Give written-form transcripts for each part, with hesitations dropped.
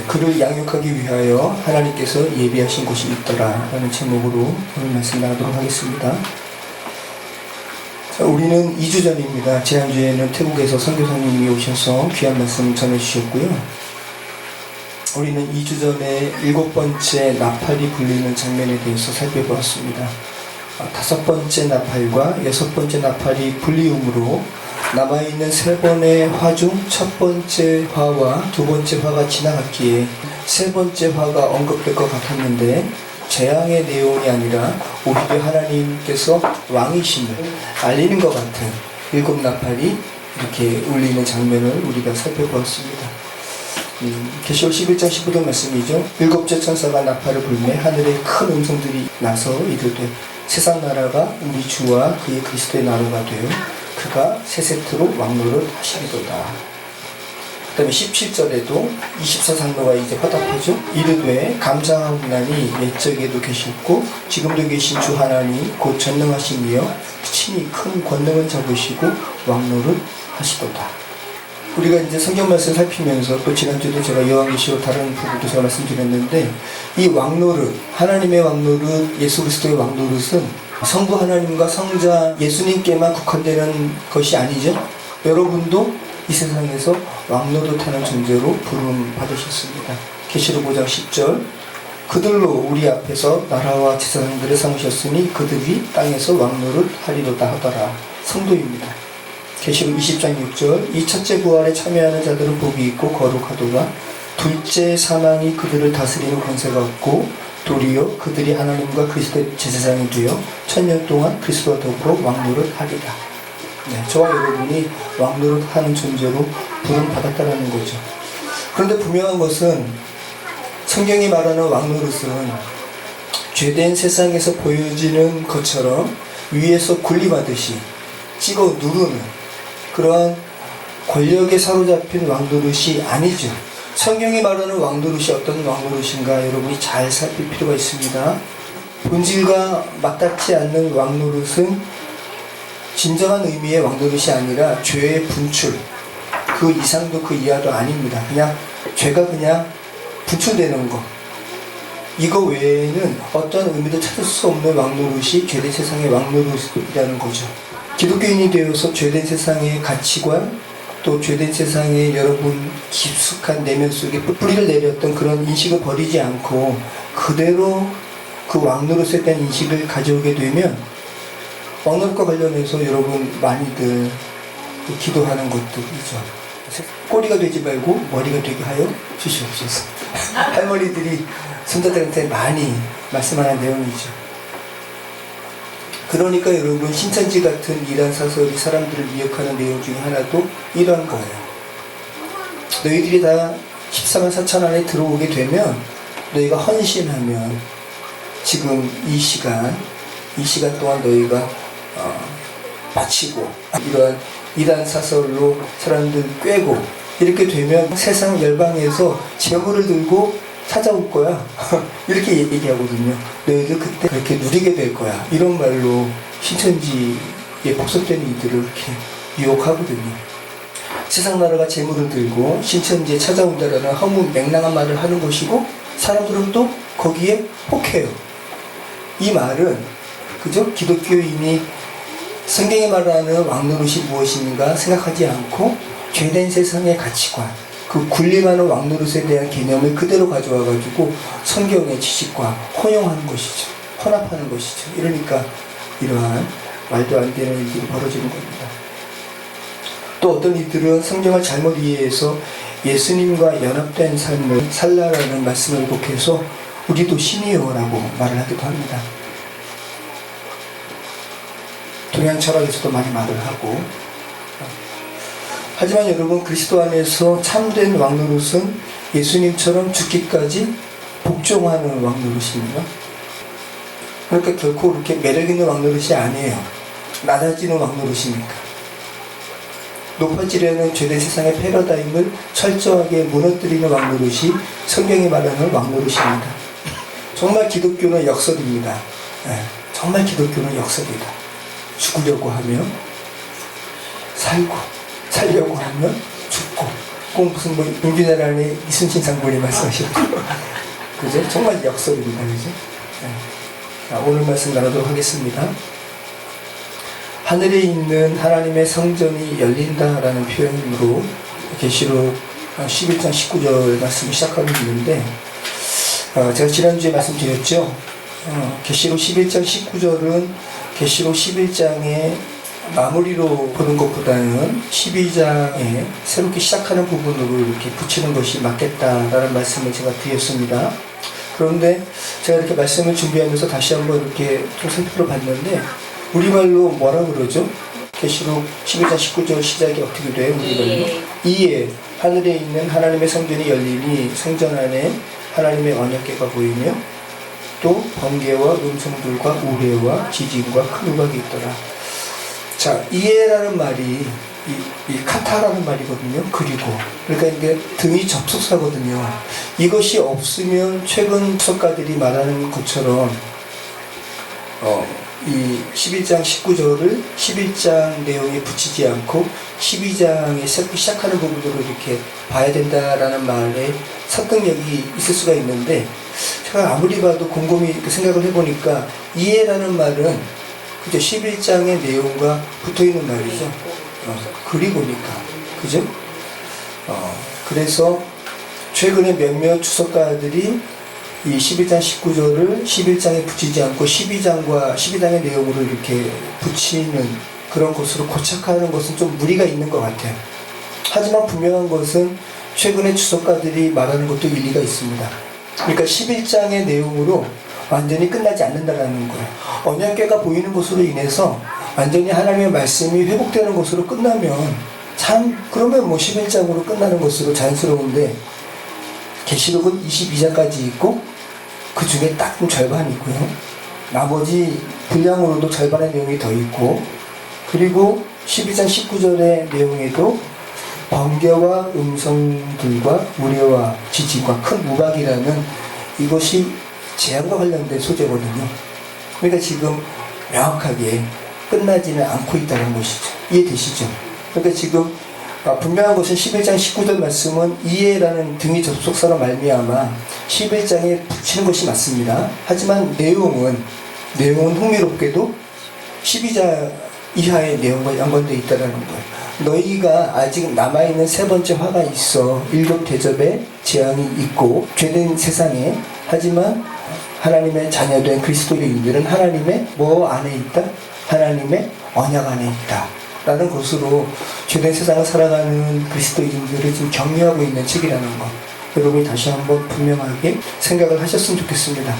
그를 양육하기 위하여 하나님께서 예비하신 곳이 있더라 라는 제목으로 오늘 말씀 나누도록 하겠습니다. 자, 우리는 2주 전입니다. 지난주에는 태국에서 선교사님이 오셔서 귀한 말씀 전해주셨고요. 우리는 2주 전에 7번째 나팔이 불리는 장면에 대해서 살펴보았습니다. 5번째 나팔과 6번째 나팔이 불리움으로 남아있는 3번의 화 중 첫 번째 화와 두 번째 화가 지나갔기에 세 번째 화가 언급될 것 같았는데 재앙의 내용이 아니라 오히려 하나님께서 왕이심을 알리는 것 같은 7 나팔이 이렇게 울리는 장면을 우리가 살펴보았습니다. 계시록 11장 15절 말씀이죠. 7째 천사가 나팔을 불매 하늘에 큰 음성들이 나서 이르되 세상 나라가 우리 주와 그의 그리스도의 나라가 되어 그가 세 세트로 왕노릇 하시리로다. 그 다음에 17절에도 24장로가 이제 화답하죠. 이르되 감사하옵나니 옛적에도 계셨고 지금도 계신 주 하나님 곧 전능하시며 친히 큰 권능을 잡으시고 왕노릇 하시도다. 우리가 이제 성경 말씀을 살피면서 또 지난주에도 제가 요한계시록 다른 부분도 제가 말씀드렸는데 이 왕노릇, 하나님의 왕노릇, 예수 그리스도의 왕노릇은 성부 하나님과 성자 예수님께만 국한되는 것이 아니죠. 여러분도 이 세상에서 왕노릇하는 존재로 부름 받으셨습니다. 계시록 5장 10절 그들로 우리 앞에서 나라와 제사장들을 삼으셨으니 그들이 땅에서 왕노릇 하리로다 하더라. 성도입니다. 계시록 20장 6절 이 첫째 부활에 참여하는 자들은 복이 있고 거룩하도다. 둘째 사망이 그들을 다스리는 권세가 없고 도리어 그들이 하나님과 그리스도의 제사장이 되어 1000년 동안 그리스도와 더불어 왕노릇 하리라. 저와 여러분이 왕노릇 하는 존재로 부름 받았다는 거죠. 그런데 분명한 것은 성경이 말하는 왕노릇은 죄된 세상에서 보여지는 것처럼 위에서 군림하듯이 찍어 누르는 그러한 권력에 사로잡힌 왕노릇이 아니죠. 성경이 말하는 왕노릇이 어떤 왕노릇인가 여러분이 잘 살필 필요가 있습니다. 본질과 맞닿지 않는 왕노릇은 진정한 의미의 왕노릇이 아니라 죄의 분출, 그 이상도 그 이하도 아닙니다. 그냥 죄가 그냥 분출되는 것. 이거 외에는 어떤 의미도 찾을 수 없는 왕노릇이 죄된 세상의 왕노릇이라는 거죠. 기독교인이 되어서 죄된 세상의 가치관, 또 죄된 세상에 여러분 깊숙한 내면 속에 뿌리를 내렸던 그런 인식을 버리지 않고 그대로 그 왕노릇에 대한 인식을 가져오게 되면 왕노릇과 관련해서 여러분 많이들 기도하는 것들이죠. 꼬리가 되지 말고 머리가 되게 하여 주시옵소서. 할머니들이 손자들한테 많이 말씀하는 내용이죠. 그러니까 여러분 신천지 같은 이란 사설이 사람들을 미혹하는 내용 중에 하나도 이런 거예요. 너희들이 다 14만 4천 안에 들어오게 되면 너희가 헌신하면 지금 이 시간 동안 너희가 마치고 이러한 이단 사설로 사람들 꿰고 이렇게 되면 세상 열방에서 재물을 들고 찾아올 거야. 이렇게 얘기하거든요. 너희들 그때 그렇게 누리게 될 거야. 이런 말로 신천지에 복속된 이들을 이렇게 유혹하거든요. 세상 나라가 재물을 들고 신천지에 찾아온다라는 허무 맹랑한 말을 하는 것이고 사람들은 또 거기에 혹해요. 이 말은 그죠? 기독교인이 성경에 말하는 왕노릇이 무엇인가 생각하지 않고 죄된 세상의 가치관, 그 군림하는 왕노릇에 대한 개념을 그대로 가져와가지고 성경의 지식과 혼용하는 것이죠. 혼합하는 것이죠. 이러니까 이러한 말도 안 되는 일들이 벌어지는 겁니다. 또 어떤 이들은 성경을 잘못 이해해서 예수님과 연합된 삶을 살라라는 말씀을 복해서 우리도 신이요라고 말을 하기도 합니다. 동양 철학에서도 많이 말을 하고 하지만 여러분 그리스도 안에서 참된 왕노릇은 예수님처럼 죽기까지 복종하는 왕노릇입니다. 그러니까 결코 그렇게 매력있는 왕노릇이 아니에요. 낮아지는 왕노릇이니까. 높아지려는 죄된 세상의 패러다임을 철저하게 무너뜨리는 왕노릇이 성경이 말하는 왕노릇입니다. 정말 기독교는 역설입니다. 정말 기독교는 역설이다. 죽으려고 하면 살고 살려고 하면 죽고 꼭 무슨 뭐 임진왜란의 이순신 장군이 말씀하셨고 그죠? 정말 역설입니다. 그죠? 네. 자, 오늘 말씀 나누도록 하겠습니다. 하늘에 있는 하나님의 성전이 열린다라는 표현으로 계시록 11장 19절 말씀을 시작하고 있는데 제가 지난주에 말씀드렸죠. 계시록 11장 19절은 계시록 11장의 마무리로 보는 것보다는 12장에 새롭게 시작하는 부분으로 이렇게 붙이는 것이 맞겠다라는 말씀을 제가 드렸습니다. 그런데 제가 이렇게 말씀을 준비하면서 다시 한번 이렇게 좀 살펴봤는데 우리말로 뭐라 그러죠? 계시록 11장 19절 시작이 어떻게 돼요? 우리말로? 이에 하늘에 있는 하나님의 성전이 열리니 성전 안에 하나님의 언약궤가 보이며 또 번개와 음성들과 우레와 지진과 큰 우박이 있더라. 자, 이에라는 말이 이 카타라는 말이거든요. 그리고 그러니까 이게 등이 접속사거든요. 이것이 없으면 최근 수석가들이 말하는 것처럼 이 11장 19절을 11장 내용에 붙이지 않고 12장에 시작하는 부분으로 이렇게 봐야 된다라는 말에 설득력이 있을 수가 있는데 제가 아무리 봐도 곰곰이 생각을 해보니까 이해라는 말은 그죠? 11장의 내용과 붙어있는 말이죠. 그리고니까 그죠? 그래서 최근에 몇몇 주석가들이 이 11장 19절을 11장에 붙이지 않고 12장의 내용으로 이렇게 붙이는 그런 것으로 고착하는 것은 좀 무리가 있는 것 같아요. 하지만 분명한 것은 최근에 주석가들이 말하는 것도 일리가 있습니다. 그러니까 11장의 내용으로 완전히 끝나지 않는다라는 거예요. 언약궤가 보이는 것으로 인해서 완전히 하나님의 말씀이 회복되는 것으로 끝나면 그러면 뭐 11장으로 끝나는 것으로 자연스러운데 계시록은 22장까지 있고 그 중에 딱 절반이고요. 나머지 분량으로도 절반의 내용이 더 있고 그리고 12장 19절의 내용에도 번개와 음성들과 우레와 지진과 큰 우박이라는 이것이 재앙과 관련된 소재거든요. 그러니까 지금 명확하게 끝나지는 않고 있다는 것이죠. 이해되시죠? 그러니까 지금 분명한 것은 11장 19절 말씀은 이해라는 등이 접속사로 말미암아 11장에 붙이는 것이 맞습니다. 하지만 내용은 흥미롭게도 12장 이하의 내용과 연관되어 있다는 거예요. 너희가 아직 남아있는 세 번째 화가 있어. 7 대접의 재앙이 있고 죄된 세상에 하지만 하나님의 자녀된 그리스도인들은 하나님의 뭐 안에 있다? 하나님의 언약 안에 있다 라는 것으로 죄된 세상을 살아가는 그리스도인들을 지금 격려하고 있는 책이라는 것 여러분이 다시 한번 분명하게 생각을 하셨으면 좋겠습니다.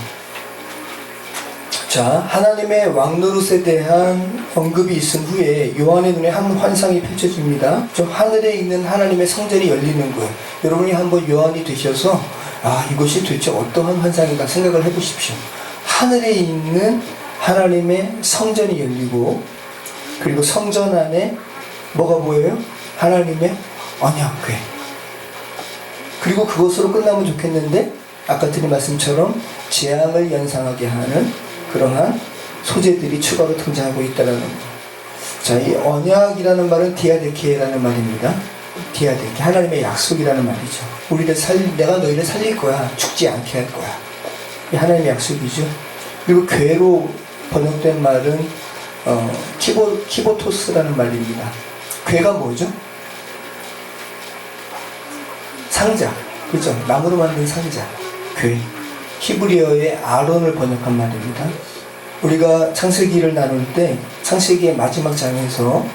자, 하나님의 왕노릇에 대한 언급이 있은 후에 요한의 눈에 한 환상이 펼쳐집니다. 저 하늘에 있는 하나님의 성전이 열리는 거예요. 여러분이 한번 요한이 되셔서 이것이 도대체 어떠한 환상인가 생각을 해보십시오. 하늘에 있는 하나님의 성전이 열리고 그리고 성전 안에 뭐가 보여요? 하나님의 언약궤. 그리고 그것으로 끝나면 좋겠는데 아까 드린 말씀처럼 재앙을 연상하게 하는 그러한 소재들이 추가로 등장하고 있다는 거. 자, 이 언약이라는 말은 디아데케라는 말입니다. 디아데케, 하나님의 약속이라는 말이죠. 내가 너희를 살릴 거야. 죽지 않게 할 거야. 이 하나님의 약속이죠. 그리고 궤로 번역된 말은 키보토스라는 말입니다. 궤가 뭐죠? 상자, 그죠? 나무로 만든 상자, 궤. 히브리어의 아론을 번역한 말입니다. 우리가 창세기를 나눌 때 창세기의 마지막 장에서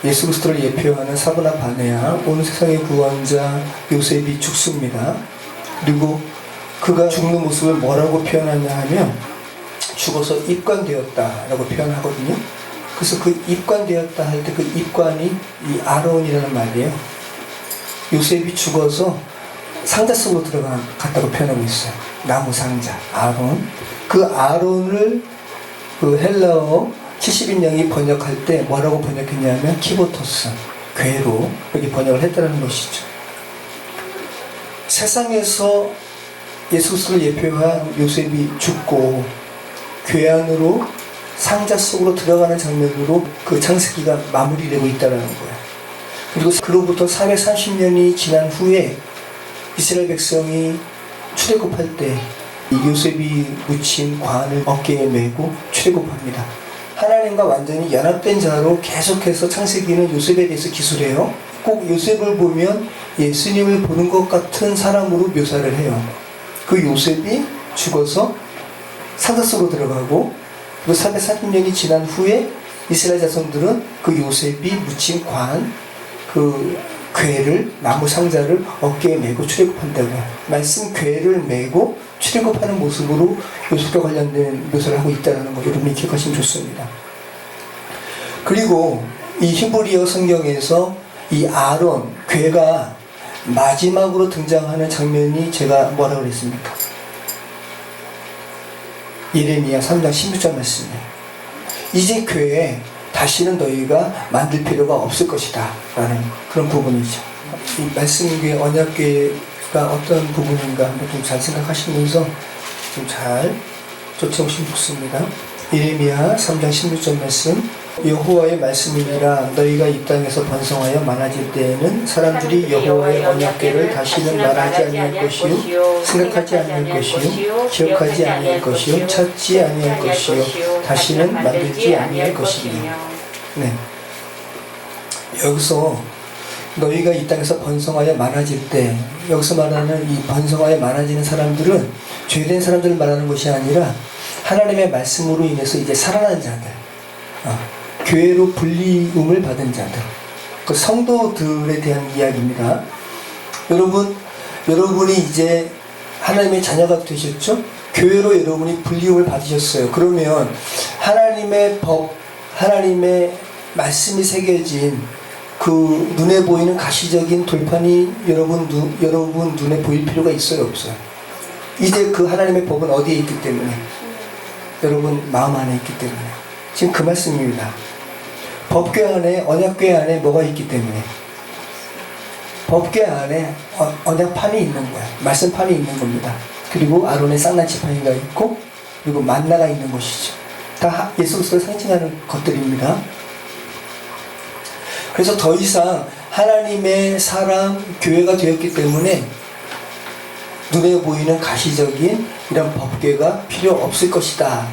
예수 그리스도를 예표하는 사브나 바네아, 온 세상의 구원자 요셉이 죽습니다. 그리고 그가 죽는 모습을 뭐라고 표현하냐 하면 죽어서 입관되었다라고 표현하거든요. 그래서 그 입관되었다 할 때 그 입관이 이 아론이라는 말이에요. 요셉이 죽어서 상자 속으로 들어갔다고 표현하고 있어요. 나무 상자, 아론. 그 아론을 그 헬라어 70인명이 번역할 때 뭐라고 번역했냐면 키보토스, 궤로 이렇게 번역을 했다는 것이죠. 세상에서 예수 그리스도를 예표한 요셉이 죽고 궤 안으로 상자 속으로 들어가는 장면으로 그 창세기가 마무리되고 있다는 거예요. 그리고 그로부터 430년이 지난 후에 이스라엘 백성이 출애굽할 때 요셉이 묻힌 관을 어깨에 메고 출애굽합니다. 하나님과 완전히 연합된 자로 계속해서 창세기는 요셉에 대해서 기술해요. 꼭 요셉을 보면 예수님을 보는 것 같은 사람으로 묘사를 해요. 그 요셉이 죽어서 사자속으로 들어가고, 그리고 430년이 지난 후에 이스라엘 자손들은 그 요셉이 묻힌 관, 그 궤를, 나무 상자를 어깨에 메고 출애굽한다고요. 말씀 궤를 메고 출애굽하는 모습으로 요셉과 관련된 묘사를 하고 있다는 거 여러분이 기억하시면 좋습니다. 그리고 이 히브리어 성경에서 이 아론, 궤가 마지막으로 등장하는 장면이 제가 뭐라고 그랬습니까? 예레미야 3장 16절 말씀이에요. 이제 궤에 다시는 너희가 만들 필요가 없을 것이다 라는 그런 부분이죠. 이 말씀궤, 언약궤가 어떤 부분인가 한번 좀 잘 생각하시면서 좀 잘 쫓아오시면 좋습니다. 예레미야 3장 16절 말씀, 여호와의 말씀이니라. 너희가 이 땅에서 번성하여 많아질 때에는 사람들이 여호와의 언약궤를 다시는 말하지 아니할 것이요, 생각하지 아니할 것이요, 기억하지 아니할 것이요, 찾지 아니할 것이요, 다시는 만들지 아니할 것이니. 네. 여기서 너희가 이 땅에서 번성하여 많아질 때, 여기서 말하는 이 번성하여 많아지는 사람들은 죄된 사람들을 말하는 것이 아니라 하나님의 말씀으로 인해서 이제 살아난 자들, 교회로 불리움을 받은 자들, 그 성도들에 대한 이야기입니다. 여러분이 이제 하나님의 자녀가 되셨죠? 교회로 여러분이 불리움을 받으셨어요. 그러면 하나님의 법, 하나님의 말씀이 새겨진 그 눈에 보이는 가시적인 돌판이 여러분 눈에 보일 필요가 있어요, 없어요? 이제 그 하나님의 법은 어디에 있기 때문에? 여러분 마음 안에 있기 때문에. 지금 그 말씀입니다. 법궤 안에, 언약궤 안에 뭐가 있기 때문에? 법궤 안에 언약판이 있는 거야. 말씀판이 있는 겁니다. 그리고 아론의 쌍난 지팡이가 있고, 그리고 만나가 있는 것이죠. 다 예수 그리스도를 상징하는 것들입니다. 그래서 더 이상 하나님의 사람, 교회가 되었기 때문에 눈에 보이는 가시적인 이런 법궤가 필요 없을 것이다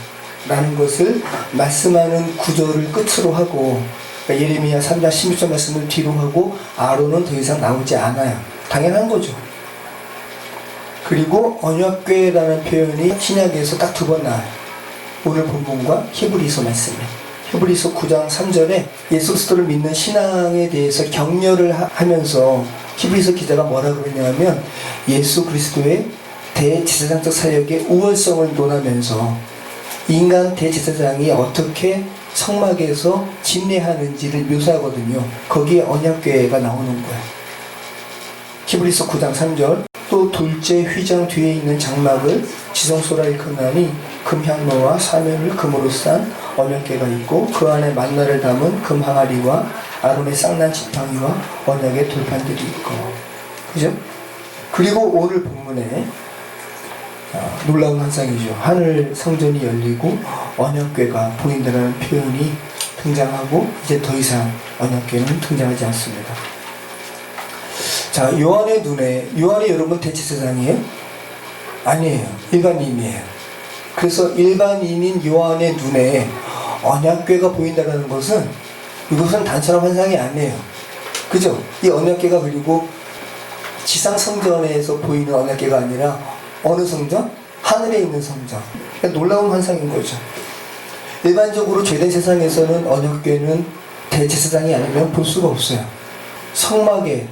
라는 것을 말씀하는 구절을 끝으로 하고, 그러니까 예레미야 3장 16절 말씀을 뒤로 하고 아론은 더 이상 나오지 않아요. 당연한 거죠. 그리고 언약궤라는 표현이 신약에서 딱 두 번 나와요. 오늘 본문과 히브리서 말씀이에요. 히브리서 9장 3절에 예수 그리스도를 믿는 신앙에 대해서 격려를 하면서 히브리서 기자가 뭐라고 그러냐면, 예수 그리스도의 대제사장적 사역의 우월성을 논하면서 인간 대제사장이 어떻게 성막에서 집례하는지를 묘사하거든요. 거기에 언약궤가 나오는 거예요. 히브리서 9장 3절, 또 둘째 휘장 뒤에 있는 장막을 지성소라 일컫나니 금향로와 사면을 금으로 싼 언약궤가 있고, 그 안에 만나를 담은 금 항아리와 아론의 쌍난 지팡이와 언약의 돌판들이 있고. 그죠? 그리고 오늘 본문에 놀라운 환상이죠. 하늘 성전이 열리고 언약궤가 보인다는 표현이 등장하고, 이제 더 이상 언약궤는 등장하지 않습니다. 자, 요한의 눈에, 요한이 여러분 대제사장이에요? 아니에요. 일반인이에요. 그래서 일반인인 요한의 눈에 언약궤가 보인다는 것은, 이것은 단순한 환상이 아니에요. 그죠? 이 언약궤가 그리고 지상 성전에서 보이는 언약궤가 아니라 어느 성전? 하늘에 있는 성전. 그러니까 놀라운 환상인 거죠. 일반적으로 죄된 세상에서는 언약궤는 대제사장이 아니면 볼 수가 없어요. 성막에,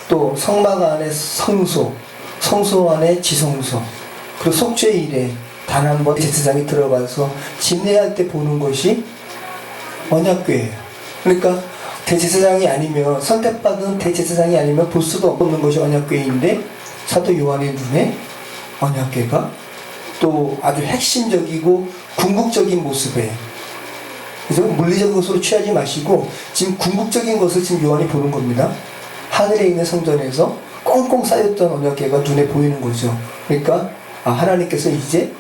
또 성막 안에 성소, 성소 안에 지성소, 그리고 속죄일에 단 한 번 제사장이 들어가서 집례할 때 보는 것이 언약궤예요. 그러니까 대제사장이 아니면, 선택받은 대제사장이 아니면 볼 수도 없는 것이 언약궤인데, 사도 요한의 눈에 언약궤가 또 아주 핵심적이고 궁극적인 모습에, 그래서 물리적인 것으로 취하지 마시고 지금 궁극적인 것을 지금 요한이 보는 겁니다. 하늘에 있는 성전에서 꽁꽁 쌓였던 언약궤가 눈에 보이는 거죠. 그러니까 하나님께서 이제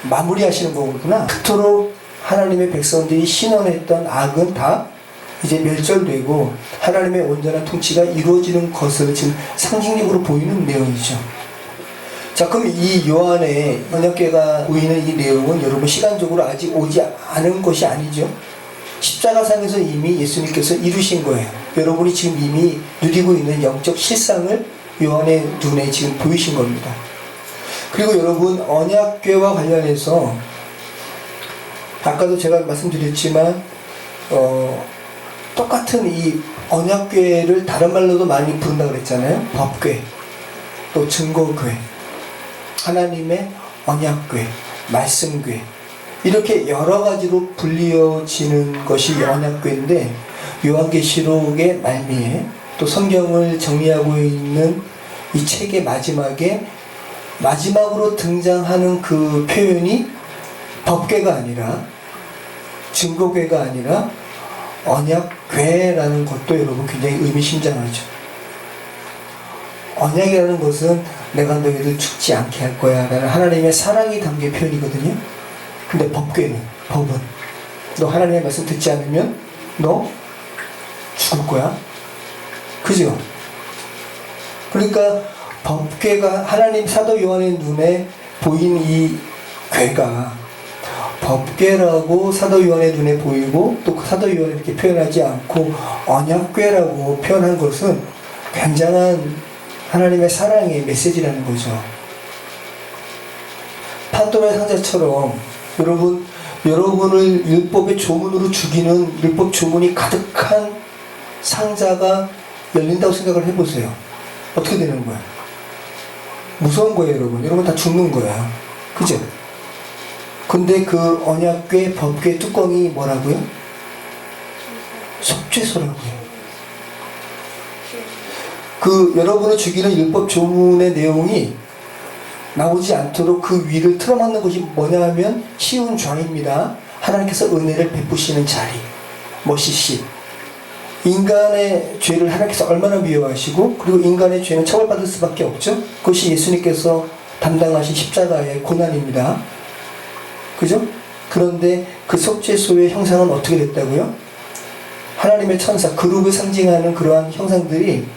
마무리하시는 거구나. 그토록 하나님의 백성들이 신원했던 악은 다 이제 멸절되고 하나님의 온전한 통치가 이루어지는 것을 지금 상징적으로 보이는 내용이죠. 자, 그럼 이 요한의 언약궤가 보이는 이 내용은 여러분 시간적으로 아직 오지 않은 것이 아니죠. 십자가상에서 이미 예수님께서 이루신 거예요. 여러분이 지금 이미 누리고 있는 영적 실상을 요한의 눈에 지금 보이신 겁니다. 그리고 여러분, 언약궤와 관련해서 아까도 제가 말씀드렸지만 똑같은 이 언약궤를 다른 말로도 많이 부른다고 그랬잖아요. 법궤, 또 증거궤, 하나님의 언약궤, 말씀궤, 이렇게 여러 가지로 불리어지는 것이 언약궤인데, 요한계시록의 말미에 또 성경을 정리하고 있는 이 책의 마지막으로 등장하는 그 표현이 법궤가 아니라 증거궤가 아니라 언약궤라는 것도 여러분 굉장히 의미심장하죠. 언약이라는 것은 내가 너희들 죽지 않게 할 거야 라는 하나님의 사랑이 담긴 표현이거든요. 근데 법궤는, 법은 너 하나님의 말씀 듣지 않으면 너 죽을 거야. 그죠? 그러니까 법궤가 하나님 사도 요한의 눈에 보인 이 궤가 법궤라고 사도 요한의 눈에 보이고 또 사도 요한이 이렇게 표현하지 않고 언약궤라고 표현한 것은 굉장한 하나님의 사랑의 메시지라는 거죠. 판도라의 상자처럼 여러분을 율법의 조문으로 죽이는 율법 조문이 가득한 상자가 열린다고 생각을 해보세요. 어떻게 되는 거야? 무서운 거예요, 여러분. 여러분 다 죽는 거야. 그죠? 근데 그 언약궤, 법궤 뚜껑이 뭐라고요? 속죄소라고요. 그 여러분을 죽이는 율법 조문의 내용이 나오지 않도록 그 위를 틀어막는 것이 뭐냐 하면 시운 좌입니다. 하나님께서 은혜를 베푸시는 자리, 머시시. 인간의 죄를 하나님께서 얼마나 미워하시고, 그리고 인간의 죄는 처벌받을 수밖에 없죠. 그것이 예수님께서 담당하신 십자가의 고난입니다. 그죠? 그런데 그 속죄소의 형상은 어떻게 됐다고요? 하나님의 천사, 그룹을 상징하는 그러한 형상들이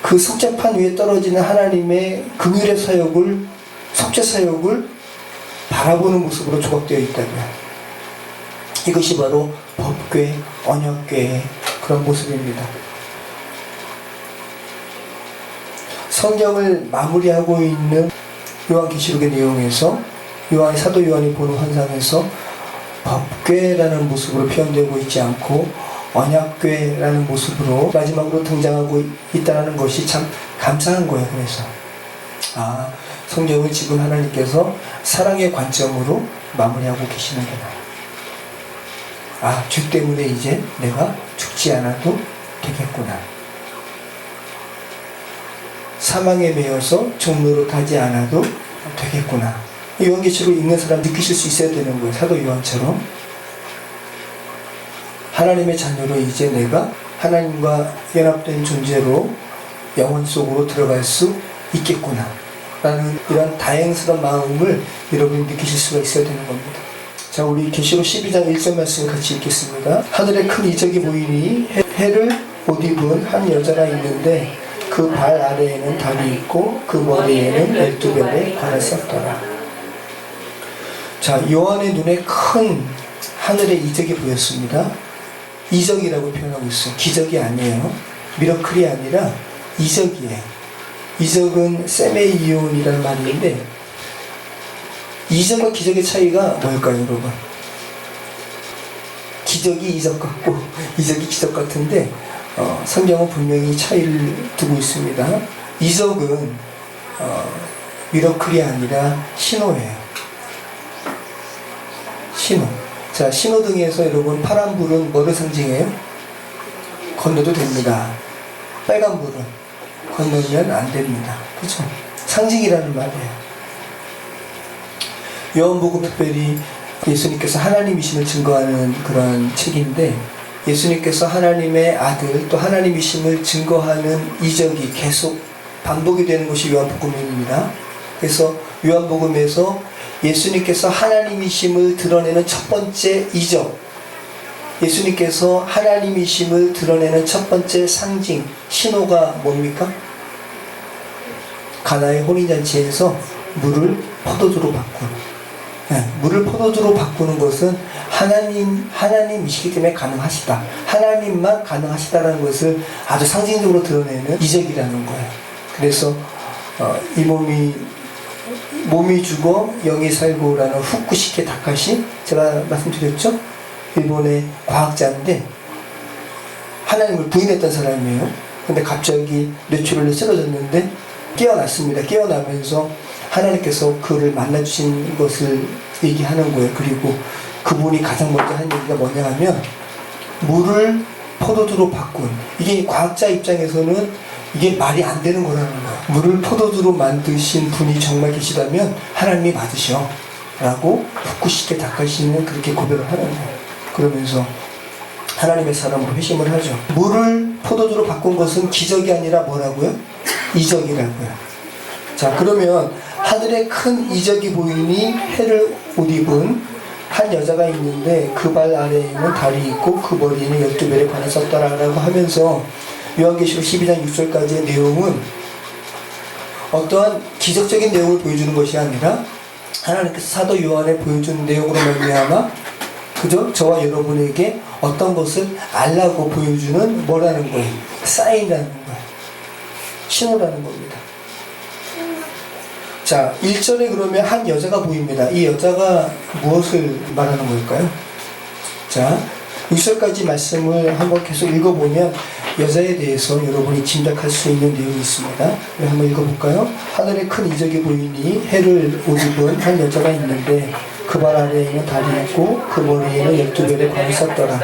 그 속죄판 위에 떨어지는 하나님의 긍휼의 사역을, 속죄 사역을 바라보는 모습으로 조각되어 있다고요. 이것이 바로 법궤, 언약궤의 그런 모습입니다. 성경을 마무리하고 있는 요한계시록의 내용에서 사도 요한이 보는 환상에서 법궤라는 모습으로 표현되고 있지 않고 언약궤라는 모습으로 마지막으로 등장하고 있다는 것이 참 감사한 거예요. 그래서 성경을 지금 하나님께서 사랑의 관점으로 마무리하고 계시는구나. 죄 때문에 이제 내가 죽지 않아도 되겠구나. 사망에 매여서 종로로 가지 않아도 되겠구나. 요한계시록을 읽는 사람 느끼실 수 있어야 되는 거예요. 사도 요한처럼. 하나님의 자녀로 이제 내가 하나님과 연합된 존재로 영혼 속으로 들어갈 수 있겠구나 라는 이런 다행스러운 마음을 여러분이 느끼실 수가 있어야 되는 겁니다. 자, 우리 계시록 12장 1절 말씀을 같이 읽겠습니다. 하늘에 큰 이적이 보이니 해를 옷 입은 한 여자가 있는데 그 발 아래에는 달이 있고 그 머리에는 12별의 관을 썼더라. 자, 요한의 눈에 큰 하늘의 이적이 보였습니다. 이적이라고 표현하고 있어요. 기적이 아니에요. 미러클이 아니라 이적이에요. 이적은 세메이온이라는 말인데, 이적과 기적의 차이가 뭘까요, 여러분? 기적이 이적 같고 이적이 기적 같은데 성경은 분명히 차이를 두고 있습니다. 이적은 미러클이 아니라 신호예요. 신호. 자, 신호등에서 여러분 파란불은 뭐를 상징해요? 건너도 됩니다. 빨간불은 건너면 안 됩니다. 그렇죠? 상징이라는 말이에요. 요한복음 특별히 예수님께서 하나님이심을 증거하는 그런 책인데, 예수님께서 하나님의 아들 또 하나님이심을 증거하는 이적이 계속 반복이 되는 것이 요한복음입니다. 그래서 요한복음에서 예수님께서 하나님이심을 드러내는 첫 번째 이적, 예수님께서 하나님이심을 드러내는 첫 번째 상징, 신호가 뭡니까? 가나의 혼인잔치에서 물을 포도주로 바꾼. 물을 포도주로 바꾸는 것은 하나님이시기 때문에 가능하시다. 하나님만 가능하시다라는 것을 아주 상징적으로 드러내는 이적이라는 거예요. 그래서 이 몸이 죽어 영이 살고라는 후쿠시케 다카시, 제가 말씀드렸죠? 일본의 과학자인데 하나님을 부인했던 사람이에요. 근데 갑자기 뇌출혈로 쓰러졌는데 깨어났습니다. 깨어나면서 하나님께서 그를 만나주신 것을 얘기하는 거예요. 그리고 그분이 가장 먼저 한 얘기가 뭐냐 하면 물을 포도주로 바꾼, 이게 과학자 입장에서는 이게 말이 안 되는 거라는 거예요. 물을 포도주로 만드신 분이 정말 계시다면 하나님이 맞으셔 라고 후쿠시케 다카시는 그렇게 고백을 하는 거예요. 그러면서 하나님의 사람으로 회심을 하죠. 물을 포도주로 바꾼 것은 기적이 아니라 뭐라고요? 이적이라고요. 자, 그러면 하늘에 큰 이적이 보이니 해를 옷 입은 한 여자가 있는데 그 발 아래에는 달이 있고 그 머리에는 12별의 관이 섰더라라고 하면서 요한계시록 12장 6절까지의 내용은 어떠한 기적적인 내용을 보여주는 것이 아니라 하나님께서 사도 요한에 보여준 내용으로 말미암아 그저 저와 여러분에게 어떤 것을 알라고 보여주는 뭐라는 거예요? 사인이라는 거예요. 신호라는 겁니다. 자, 1절에 그러면 한 여자가 보입니다. 이 여자가 무엇을 말하는 걸까요? 자, 6절까지 말씀을 한번 계속 읽어보면 여자에 대해서 여러분이 짐작할 수 있는 내용이 있습니다. 한번 읽어볼까요? 하늘에 큰 이적이 보이니 해를 옷 입은 한 여자가 있는데 그 발 아래에는 달이 있고 그 머리에는 12별의 관이 섰더라.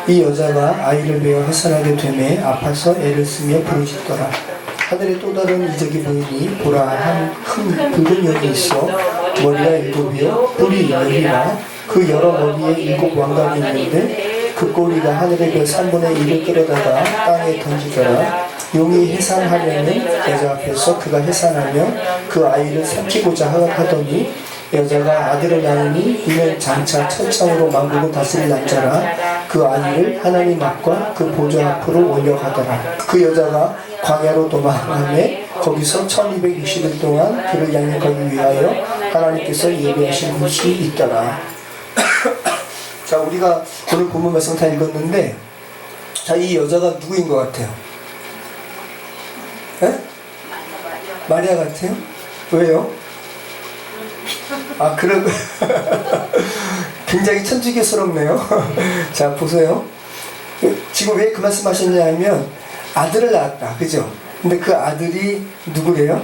이 여자가 아이를 베어 해산하게 되매 아파서 애를 쓰며 부르짖더라. 하늘에 또 다른 이적이 보이니 보라, 한 큰 붉은 연이 있어 머리가 7이요 뿔이 10이라 그 여러 머리에 7 왕관이 있는데 그 꼬리가 하늘의 별 3분의 1을 끌어다가 땅에 던지더라. 용이 해산하려는 여자 앞에서 그가 해산하며 그 아이를 삼키고자 하더니 여자가 아들을 낳으니 이는 장차 천창으로 만국을 다스릴 남자라. 그 아이를 하나님 앞과 그 보좌 앞으로 올려가더라. 그 여자가 광야로 도망하며 거기서 1260일 동안 그를 양육하기 위하여 하나님께서 예비하신 곳이 있더라. 자, 우리가 오늘 본문 말씀 다 읽었는데, 자, 이 여자가 누구인 것 같아요? 에? 마리아 같아요? 왜요? 아, 그런 굉장히 천주교스럽네요. 자, 보세요. 지금 왜 그 말씀 하셨냐 하면 아들을 낳았다, 그죠? 근데 그 아들이 누구래요?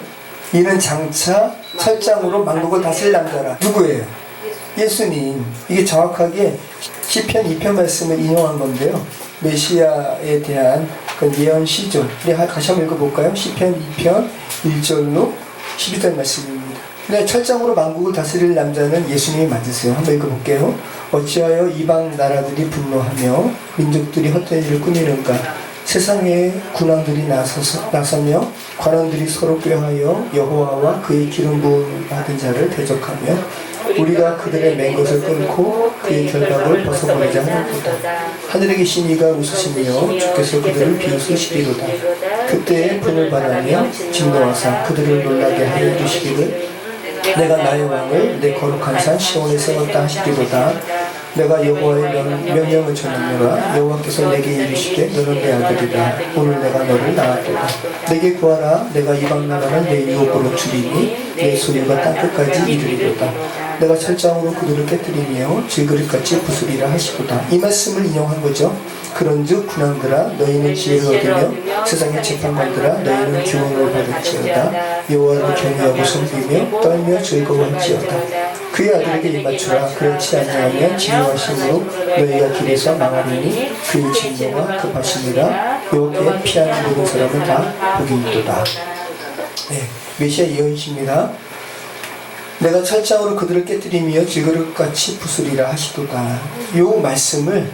이는 장차 철장으로 만국을 다스릴 남자라. 누구예요? 예수님. 이게 정확하게 시편 2편 말씀을 인용한 건데요, 메시아에 대한 그 예언 시죠. 우리 다시 한번 읽어볼까요? 시편 2편 1절로 12절 말씀입니다. 네, 철장으로 만국을 다스릴 남자는 예수님이 맞으세요. 한번 읽어볼게요. 어찌하여 이방 나라들이 분노하며 민족들이 헛된 일을 꾸미는가? 세상에 군왕들이 나서며 관원들이 서로 꾀하여 여호와와 그의 기름 부음 받은 자를 대적하며 우리가 그들의 맨 것을 끊고 그의 결박을 벗어버리자 하는도다. 하늘에 계신 이가 웃으시며 주께서 그들을 비웃으시리로다. 그때에 분을 바라며 진노하사 그들을 놀라게 하여 이르시기를 내가 나의 왕을 내 거룩한 산 시온에 세웠다 하시리로다. 내가 여호와의 명령을 전하노라. 여호와께서 내게 이르시되 너는 내 아들이라. 오늘 내가 너를 낳았도다. 내게 구하라. 내가 이방 나라를 내 유업으로 주리니 내 소유가 땅끝까지 이르리로다. 내가 철장으로 그들을 깨뜨리며 질그릇같이 부수리라 하시도다. 이 말씀을 인용한 거죠. 그런즉 군왕들아 너희는 지혜를 얻으며 세상의 재판관들아 너희는 교훈을 받을지어다. 여호와를 경외하고 섬기며 떨며 즐거워할지어다. 그의 아들에게 입맞추라. 그렇지 아니하면 진노하심으로 너희가 길에서 망하리니 그의 진노가 급하시니라. 여호와께 피하는 모든 사람은 다 복이 있도다. 네, 메시아 예언이십니다. 내가 철장으로 그들을 깨뜨리며 질그릇같이 부수리라 하시도다. 이 말씀을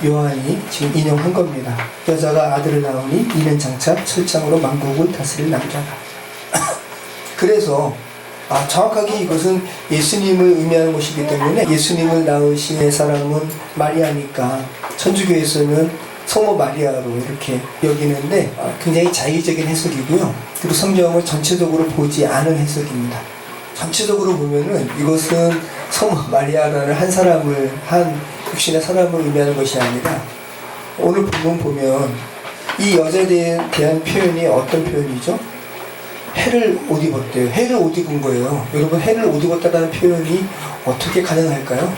요한이 지금 인용한 겁니다. 여자가 아들을 낳으니 이는 장차 철장으로 만국을 다스릴 남자다. 그래서 정확하게 이것은 예수님을 의미하는 것이기 때문에 예수님을 낳으신 사람은 마리아니까 천주교에서는 성모 마리아로 이렇게 여기는데 굉장히 자의적인 해석이고요. 그리고 성경을 전체적으로 보지 않은 해석입니다. 전체적으로 보면은 이것은 성모 마리아라는 한 육신의 사람을 의미하는 것이 아니라 오늘 본문 보면 이 여자에 대한 표현이 어떤 표현이죠? 해를 옷 입었대요. 해를 옷 입은 거예요. 여러분, 해를 옷 입었다는 표현이 어떻게 가능할까요?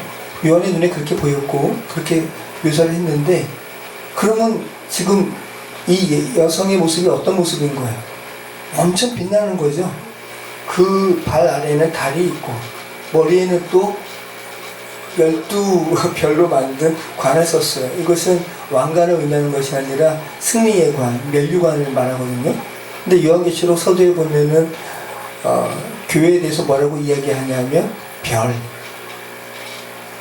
요한의 눈에 그렇게 보였고 그렇게 묘사를 했는데, 그러면 지금 이 여성의 모습이 어떤 모습인 거예요? 엄청 빛나는 거죠. 그 발 아래에는 달이 있고 머리에는 또 12별로 만든 관을 썼어요. 이것은 왕관을 의미하는 것이 아니라 승리의 관, 면류관을 말하거든요. 근데 요한계시록 서두에 보면은 교회에 대해서 뭐라고 이야기하냐면 별.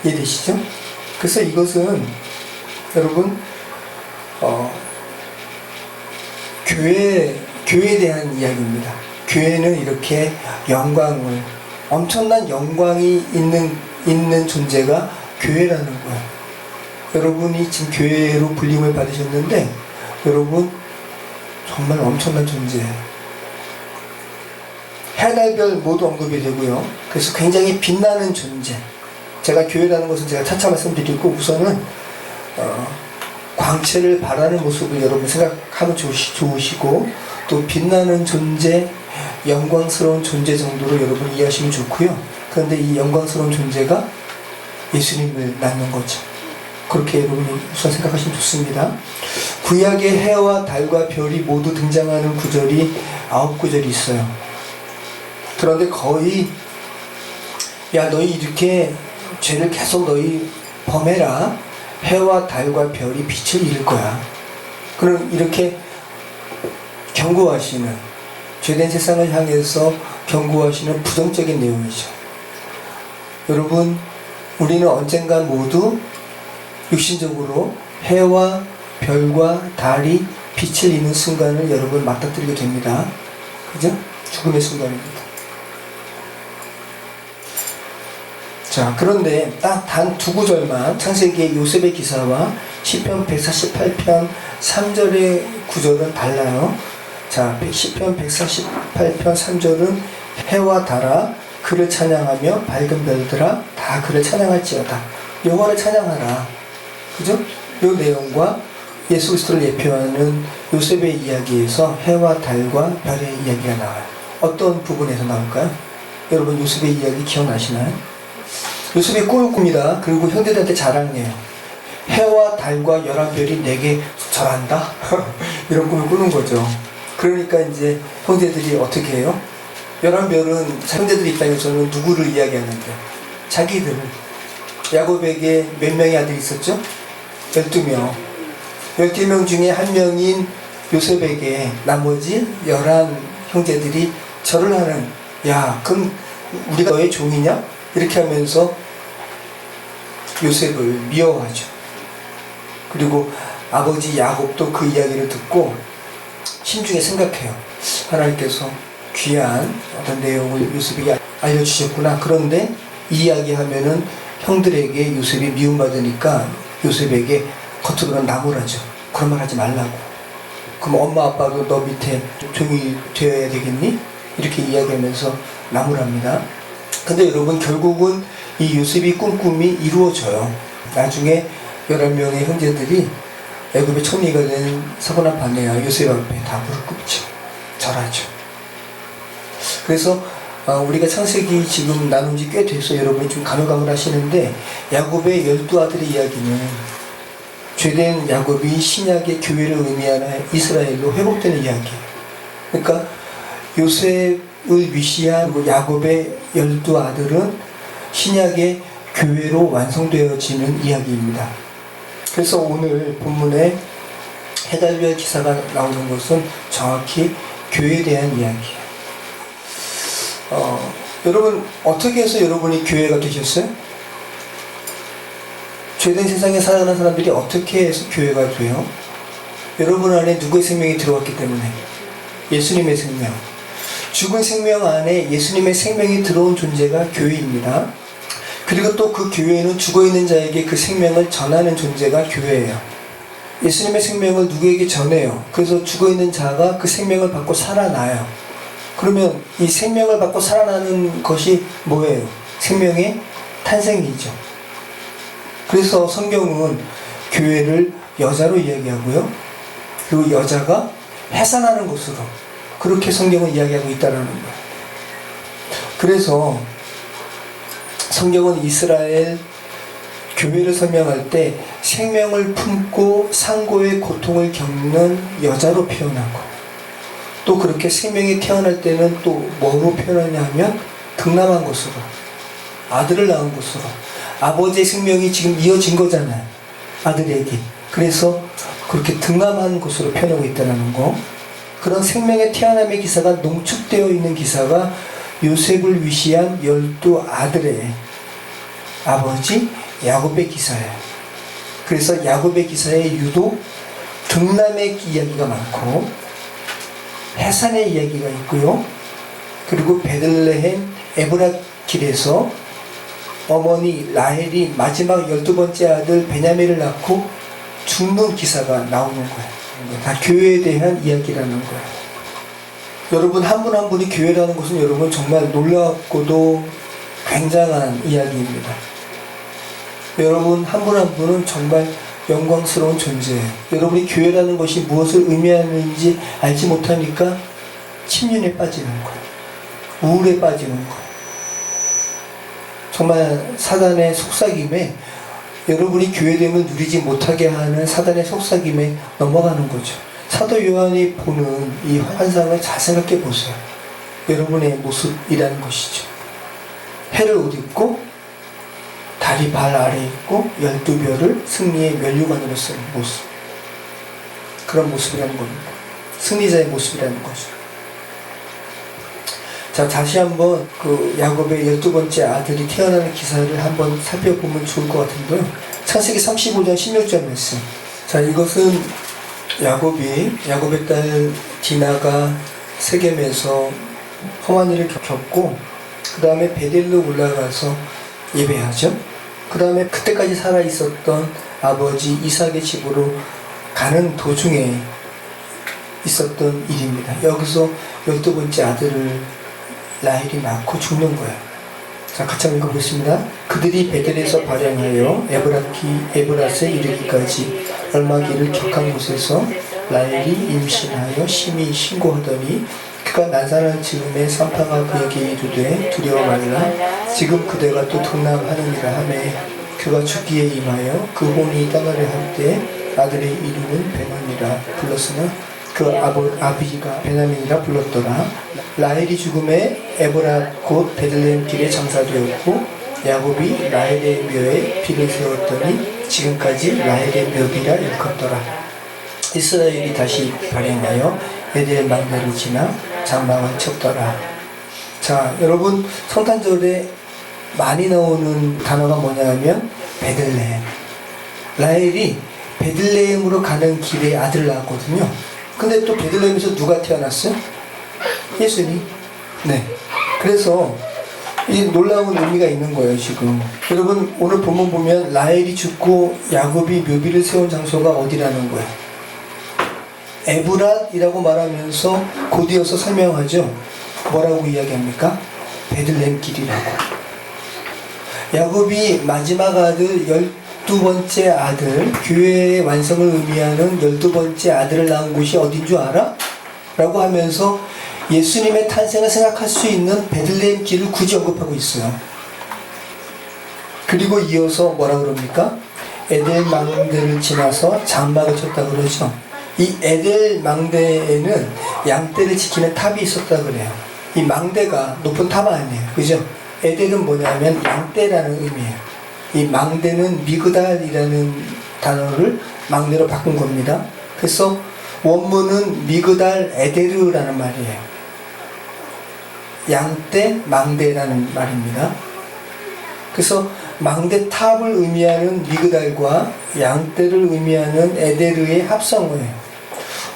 이해되시죠? 그래서 이것은 여러분 교회에 대한 이야기입니다. 교회는 이렇게 엄청난 영광이 있는 존재가 교회라는 거예요. 여러분이 지금 교회로 불림을 받으셨는데 여러분 정말 엄청난 존재예요. 해달별 모두 언급이 되고요. 그래서 굉장히 빛나는 존재. 제가 교회라는 것은 제가 차차 말씀드리고 우선은 광채를 발하는 모습을 여러분 생각하면 좋으시고 또 빛나는 존재, 영광스러운 존재 정도로 여러분 이해하시면 좋고요. 그런데 이 영광스러운 존재가 예수님을 낳는 거죠. 그렇게 여러분이 우선 생각하시면 좋습니다. 구약의 해와 달과 별이 모두 등장하는 구절이 9구절이 있어요. 그런데 거의 너희 이렇게 죄를 계속 너희 범해라. 해와 달과 별이 빛을 잃을 거야. 그럼 이렇게 경고하시는, 죄된 세상을 향해서 경고하시는 부정적인 내용이죠. 여러분, 우리는 언젠가 모두 육신적으로 해와 별과 달이 빛을 잃는 순간을 여러분 맞닥뜨리게 됩니다. 그죠? 죽음의 순간입니다. 자, 그런데 딱 단 2구절만 창세기의 요셉의 기사와 시편 148편 3절의 구절은 달라요. 자, 시편 148편 3절은 해와 달아 그를 찬양하며 밝은 별들아 다 그를 찬양할지어다. 여호와를 찬양하라. 그죠? 이 내용과 예수 그리스도를 예표하는 요셉의 이야기에서 해와 달과 별의 이야기가 나와요. 어떤 부분에서 나올까요? 여러분, 요셉의 이야기 기억나시나요? 요셉이 꿈을 꿉니다. 그리고 형제들한테 자랑해요. 해와 달과 11별이 내게 절한다? 이런 꿈을 꾸는 거죠. 그러니까 이제 형제들이 어떻게 해요? 11별은 형제들 입장에서는 누구를 이야기하는데? 자기들을. 야곱에게 몇 명의 아들이 있었죠? 12명. 12명 중에 한 명인 요셉에게 나머지 11 형제들이 절을 하는, 그럼 우리가 너의 종이냐? 이렇게 하면서 요셉을 미워하죠. 그리고 아버지 야곱도 그 이야기를 듣고 심중에 생각해요. 하나님께서 귀한 어떤 내용을 요셉에게 알려주셨구나. 그런데 이 이야기 하면은 형들에게 요셉이 미움받으니까 요셉에게 겉으로는 나무라죠. 그런 말 하지 말라고. 그럼 엄마 아빠도 너 밑에 종이 되어야 되겠니? 이렇게 이야기하면서 나무랍니다. 근데 여러분, 결국은 이 요셉이 꿈이 이루어져요. 나중에 11명의 형제들이 애굽의 총리가 된 사고나 바네아 요셉 앞에 다 무릎 꿇죠. 절하죠. 그래서 우리가 창세기 지금 나눈 지 꽤 돼서 여러분이 좀 가물가물하시는데, 야곱의 12아들의 이야기는 죄된 야곱이 신약의 교회를 의미하는 이스라엘로 회복되는 이야기예요. 그러니까 요셉을 위시한 야곱의 12아들은 신약의 교회로 완성되어지는 이야기입니다. 그래서 오늘 본문에 해달별 기사가 나오는 것은 정확히 교회에 대한 이야기예요. 여러분, 어떻게 해서 여러분이 교회가 되셨어요? 죄된 세상에 살아가는 사람들이 어떻게 해서 교회가 돼요? 여러분 안에 누구의 생명이 들어왔기 때문에? 예수님의 생명. 죽은 생명 안에 예수님의 생명이 들어온 존재가 교회입니다. 그리고 또 그 교회는 죽어있는 자에게 그 생명을 전하는 존재가 교회예요. 예수님의 생명을 누구에게 전해요. 그래서 죽어있는 자가 그 생명을 받고 살아나요. 그러면 이 생명을 받고 살아나는 것이 뭐예요? 생명의 탄생이죠. 그래서 성경은 교회를 여자로 이야기하고요. 그리고 여자가 해산하는 곳으로 그렇게 성경은 이야기하고 있다는 거예요. 그래서 성경은 이스라엘 교회를 설명할 때 생명을 품고 상고의 고통을 겪는 여자로 표현하고, 또 그렇게 생명이 태어날 때는 또 뭐로 표현하냐 하면 등남한 것으로, 아들을 낳은 것으로, 아버지의 생명이 지금 이어진 거잖아요, 아들에게. 그래서 그렇게 등남한 것으로 표현하고 있다는 거. 그런 생명의 태어남의 기사가 농축되어 있는 기사가 요셉을 위시한 12아들의 아버지 야곱의 기사예요. 그래서 야곱의 기사에 유독 등남의 이야기가 많고 해산의 이야기가 있고요. 그리고 베들레헴 에브랏 길에서 어머니 라헬이 마지막 12번째 아들 베냐민을 낳고 죽는 기사가 나오는 거예요. 다 교회에 대한 이야기라는 거예요. 여러분, 한 분 한 분이 교회라는 것은 여러분 정말 놀랍고도 굉장한 이야기입니다. 여러분 한 분 한 분은 정말 영광스러운 존재예요. 여러분이 교회라는 것이 무엇을 의미하는지 알지 못하니까 침륜에 빠지는 거예요. 우울에 빠지는 거예요. 정말 사단의 속삭임에, 여러분이 교회됨을 누리지 못하게 하는 사단의 속삭임에 넘어가는 거죠. 사도 요한이 보는 이 환상을 잘 생각해 보세요. 여러분의 모습이라는 것이죠. 해를 옷 입고 다리 발 아래에 있고 12별을 승리의 면류관으로 쓰는 모습, 그런 모습이라는 겁니다. 승리자의 모습이라는 거죠. 자, 다시 한번 그 야곱의 12번째 아들이 태어나는 기사를 한번 살펴보면 좋을 것 같은데요. 창세기 35장 16절 말씀. 자, 이것은 야곱의 딸 디나가 세겜에서 험한 일을 겪고 그 다음에 베델로 올라가서 예배하죠. 그 다음에 그때까지 살아있었던 아버지 이삭의 집으로 가는 도중에 있었던 일입니다. 여기서 12번째 아들을 라헬이 낳고 죽는 거예요. 자, 같이 한번 읽어보겠습니다. 그들이 베델에서 발행하여 에브랏에 이르기까지 얼마 길을 격한 곳에서 라헬이 임신하여 심히 신고하더니 그가 난산할 즈음에 산파가 그에게 이르되 두려워 말라. 지금 그대가 또 등남하느니라 하매 그가 죽기에 임하여 그 혼이 떠나려 할 때 아들의 이름은 베냐민이라 불렀으나 그 아비가 베냐민이라 불렀더라. 라헬이 죽음에 에브랏 곧 베들레헴 길에 장사되었고 야곱이 라헬의 묘에 비를 세웠더니 지금까지 라헬의 묘비라 일컫더라. 이스라엘이 다시 발행하여 에델 망대를 지나 장막을 쳤더라. 자, 여러분, 성탄절에 많이 나오는 단어가 뭐냐 하면 베들레헴. 라헬이 베들레헴으로 가는 길에 아들을 낳았거든요. 근데 또 베들레헴에서 누가 태어났어요? 예수님. 네. 그래서 이 놀라운 의미가 있는 거예요, 지금. 여러분, 오늘 본문 보면 라헬이 죽고 야곱이 묘비를 세운 장소가 어디라는 거예요? 에브랏이라고 말하면서 곧이어서 설명하죠. 뭐라고 이야기합니까? 베들레헴 길이라고. 야곱이 마지막 아들 12번째 아들, 교회의 완성을 의미하는 12번째 아들을 낳은 곳이 어딘 줄 알아? 라고 하면서 예수님의 탄생을 생각할 수 있는 베들레헴 길을 굳이 언급하고 있어요. 그리고 이어서 뭐라 그럽니까? 에델 망대를 지나서 장막을 쳤다 그러죠. 이 에델 망대에는 양떼를 지키는 탑이 있었다 그래요. 이 망대가 높은 탑 아니에요, 그죠? 에델은 뭐냐면 양떼라는 의미예요. 이 망대는 미그달이라는 단어를 망대로 바꾼 겁니다. 그래서 원문은 미그달 에데르라는 말이에요. 양떼, 망대라는 말입니다. 그래서 망대 탑을 의미하는 미그달과 양떼를 의미하는 에데르의 합성어예요.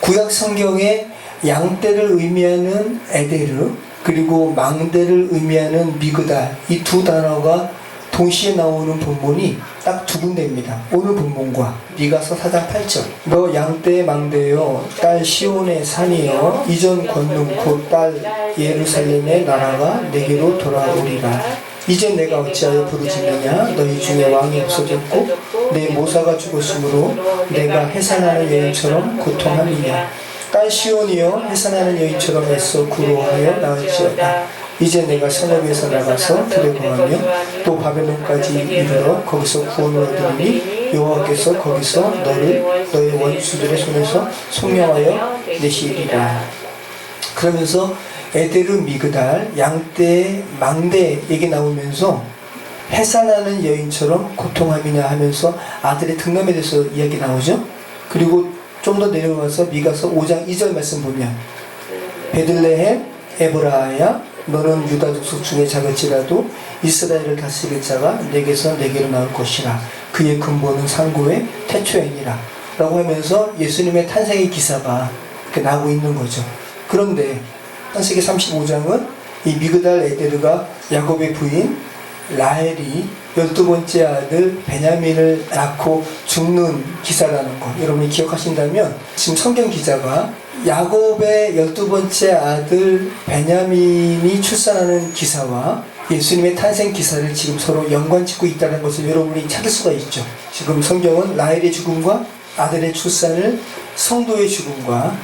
구약 성경에 양떼를 의미하는 에데르, 그리고 망대를 의미하는 미그달, 이 두 단어가 동시에 나오는 본문이 딱 두 군데입니다. 오늘 본문과 미가서 4장 8절. 너 양떼의 망대여 딸 시온의 산이여 이전 권능 곧 딸 예루살렘의 나라가 내게로 돌아오리라. 이제 내가 어찌하여 부르짖느냐. 너희 중에 왕이 없어졌고 내 모사가 죽었으므로 내가 해산하는 여인처럼 고통함이냐. 딸 시온이여 해산하는 여인처럼 애써 구로하여 나을지어다. 이제 내가 성읍에서 나가서 들에 거하며 또 바벨론까지 이르러 거기서 구원을 얻으니 여호와께서 거기서 너를 너의 원수들의 손에서 속량하여 내시리라. 그러면서 에데르 미그달 양떼 망대 얘기 나오면서 해산하는 여인처럼 고통함이냐 하면서 아들의 등남에 대해서 이야기 나오죠. 그리고 좀 더 내려가서 미가서 5장 2절 말씀 보면 베들레헴 에브라야 너는 유다 족속 중에 작을지라도 이스라엘을 다스릴 자가 내게서 내게로 나올 것이라. 그의 근본은 상고의 태초이니라 라고 하면서 예수님의 탄생의 기사가 이렇게 나오고 있는 거죠. 그런데 창세기 35장은 이 미그달 에데르가 야곱의 부인 라헬이 12번째 아들 베냐민을 낳고 죽는 기사라는 거 여러분이 기억하신다면, 지금 성경 기자가 야곱의 12번째 아들 베냐민이 출산하는 기사와 예수님의 탄생 기사를 지금 서로 연관짓고 있다는 것을 여러분이 찾을 수가 있죠. 지금 성경은 라헬의 죽음과 아들의 출산을 성도의 죽음과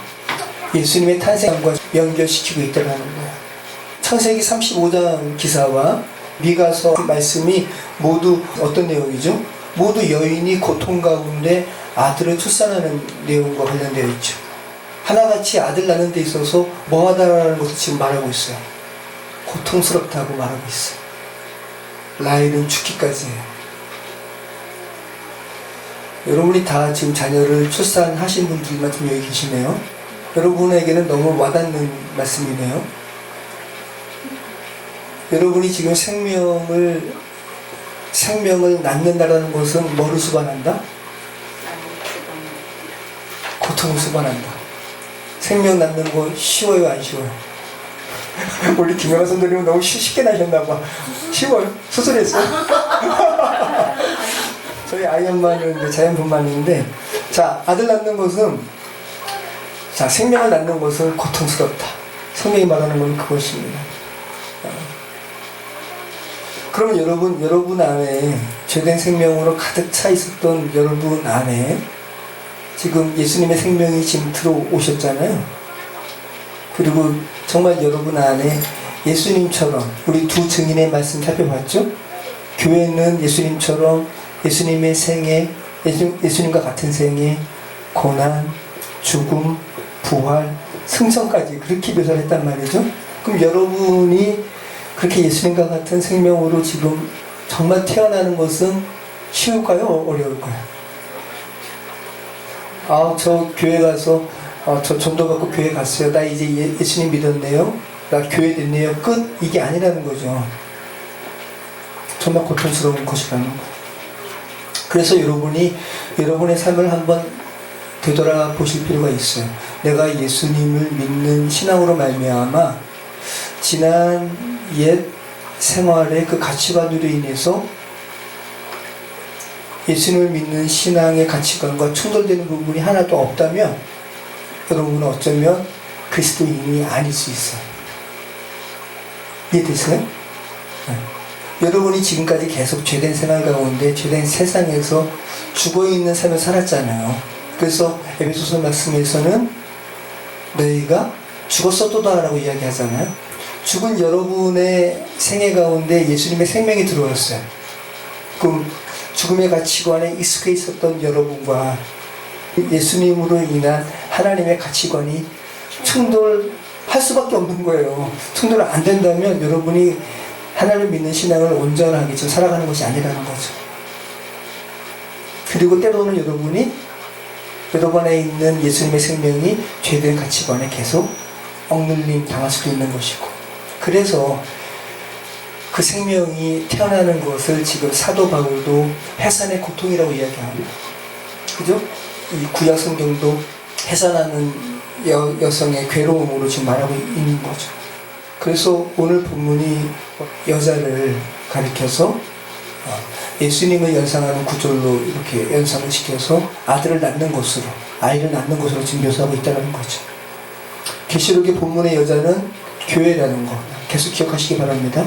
예수님의 탄생과 연결시키고 있다는 거예요. 창세기 35장 기사와 미가서 말씀이 모두 어떤 내용이죠? 모두 여인이 고통 가운데 아들을 출산하는 내용과 관련되어 있죠. 하나같이 아들 낳는 데 있어서 뭐하다라는 것을 지금 말하고 있어요. 고통스럽다고 말하고 있어요. 라헬은 죽기까지 해요. 여러분이 다 지금 자녀를 출산하신 분들만 좀 여기 계시네요. 여러분에게는 너무 와닿는 말씀이네요. 여러분이 지금 생명을 낳는다라는 것은 뭐를 수반한다? 고통을 수반한다. 생명 낳는 거 쉬워요, 안 쉬워요? 우리 김영하 선생님은 너무 쉽게 나셨나봐. 쉬워요? 수술했어요? 저희 아이 엄마는 이제 자연분만인데, 자, 아들 낳는 것은, 자, 생명을 낳는 것은 고통스럽다. 성경이 말하는 건 그것입니다. 그러면 여러분 안에 죄된 생명으로 가득 차 있었던 여러분 안에 지금 예수님의 생명이 지금 들어오셨잖아요. 그리고 정말 여러분 안에 예수님처럼, 우리 두 증인의 말씀 살펴봤죠? 교회는 예수님처럼 예수님의 생애, 예수님과 같은 생애, 고난, 죽음, 부활, 승천까지 그렇게 묘사를 했단 말이죠. 그럼 여러분이 그렇게 예수님과 같은 생명으로 지금 정말 태어나는 것은 쉬울까요? 어려울까요? 저 교회 가서 저 전도받고 교회 갔어요. 나 이제 예수님 믿었네요. 나 교회 됐네요. 끝. 이게 아니라는 거죠. 정말 고통스러운 것이라는 거예요. 그래서 여러분의 삶을 한번 되돌아보실 필요가 있어요. 내가 예수님을 믿는 신앙으로 말미암아 지난 옛 생활의 그 가치관으로 인해서 예수님을 믿는 신앙의 가치관과 충돌되는 부분이 하나도 없다면 여러분은 어쩌면 그리스도인이 아닐 수 있어요. 이해되세요? 네. 여러분이 지금까지 계속 죄된 생활 가운데 죄된 세상에서 죽어있는 삶을 살았잖아요. 그래서 에베소서 말씀에서는 너희가 죽었어도다 라고 이야기하잖아요. 죽은 여러분의 생애 가운데 예수님의 생명이 들어왔어요. 그럼 죽음의 가치관에 익숙해 있었던 여러분과 예수님으로 인한 하나님의 가치관이 충돌할 수밖에 없는 거예요. 충돌 안 된다면 여러분이 하나님을 믿는 신앙을 온전하게 지금 살아가는 것이 아니라는 거죠. 그리고 때로는 여러분 안에 있는 예수님의 생명이 죄된 가치관에 계속 억눌림 당할 수도 있는 것이고, 그래서 그 생명이 태어나는 것을 지금 사도 바울도 해산의 고통이라고 이야기합니다. 그죠? 이 구약 성경도 해산하는 여성의 괴로움으로 지금 말하고 있는 거죠. 그래서 오늘 본문이 여자를 가리켜서 예수님을 연상하는 구절로 이렇게 연상을 시켜서 아들을 낳는 것으로, 아이를 낳는 것으로 지금 묘사하고 있다는 거죠. 계시록의 본문의 여자는 교회라는 거 계속 기억하시기 바랍니다.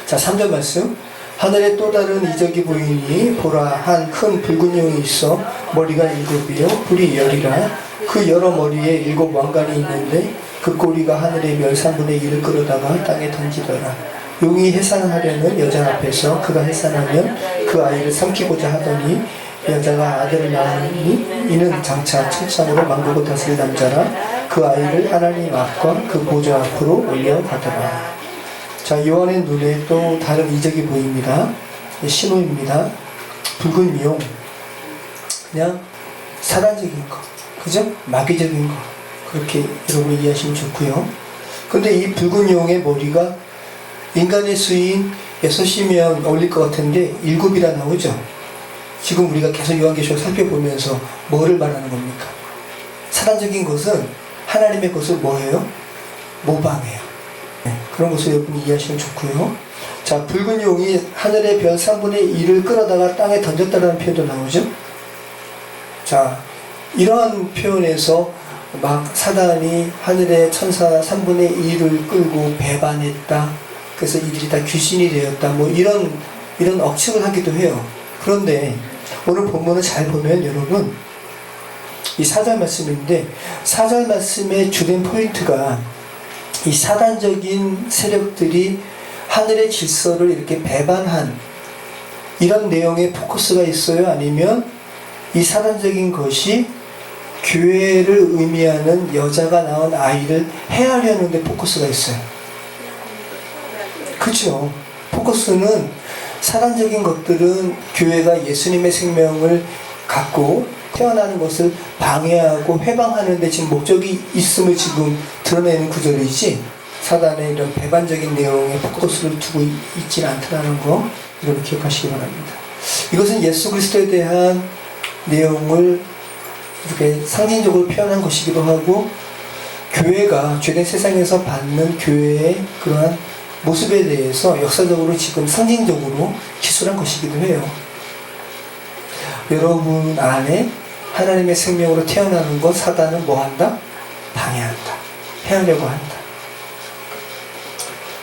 자, 3절 말씀. 하늘에 또 다른 이적이 보이니 보라, 한 큰 붉은 용이 있어 머리가 7이요 불이 10이라. 그 여러 머리에 7 왕관이 있는데 그 꼬리가 하늘의 별 3분의 1을 끌어다가 땅에 던지더라. 용이 해산하려는 여자 앞에서 그가 해산하면 그 아이를 삼키고자 하더니 여자가 아들을 낳으니 이는 장차 천상으로 만국을 다스릴 남자라. 그 아이를 하나님 앞과 그 보좌 앞으로 올려가더라. 자, 요한의 눈에 또 다른 이적이 보입니다. 신호입니다. 붉은 용, 그냥 사단적인 거, 그죠? 마귀적인 거, 그렇게 여러분이 이해하시면 좋고요. 근데 이 붉은 용의 머리가 인간의 수인 6이면 어울릴 것 같은데 7이라 나오죠. 지금 우리가 계속 요한계시록 살펴보면서 뭐를 말하는 겁니까? 사단적인 것은 하나님의 것을 뭐예요? 모방해요. 그런 것을 여러분이 이해하시면 좋고요. 자, 붉은 용이 하늘의 별 3분의 1을 끌어다가 땅에 던졌다는 표현도 나오죠. 자, 이러한 표현에서 막 사단이 하늘의 천사 3분의 1을 끌고 배반했다, 그래서 이들이 다 귀신이 되었다, 뭐 이런 억측을 하기도 해요. 그런데 오늘 본문을 잘 보면 여러분, 이 4절 말씀인데 4절 말씀의 주된 포인트가 이 사단적인 세력들이 하늘의 질서를 이렇게 배반한 이런 내용에 포커스가 있어요? 아니면 이 사단적인 것이 교회를 의미하는 여자가 낳은 아이를 해하려는 데 포커스가 있어요? 그렇죠. 포커스는 사단적인 것들은 교회가 예수님의 생명을 갖고 태어나는 것을 방해하고 해방하는 데 지금 목적이 있음을 지금 드러내는 구절이지, 사단의 이런 배반적인 내용에 포커스를 두고 있지는 않다는 거 여러분 기억하시기 바랍니다. 이것은 예수 그리스도에 대한 내용을 이렇게 상징적으로 표현한 것이기도 하고, 교회가 죄된 세상에서 받는 교회의 그러한 모습에 대해서 역사적으로 지금 상징적으로 기술한 것이기도 해요. 여러분 안에 하나님의 생명으로 태어나는 것 사단은 뭐한다? 방해한다. 해하려고 한다.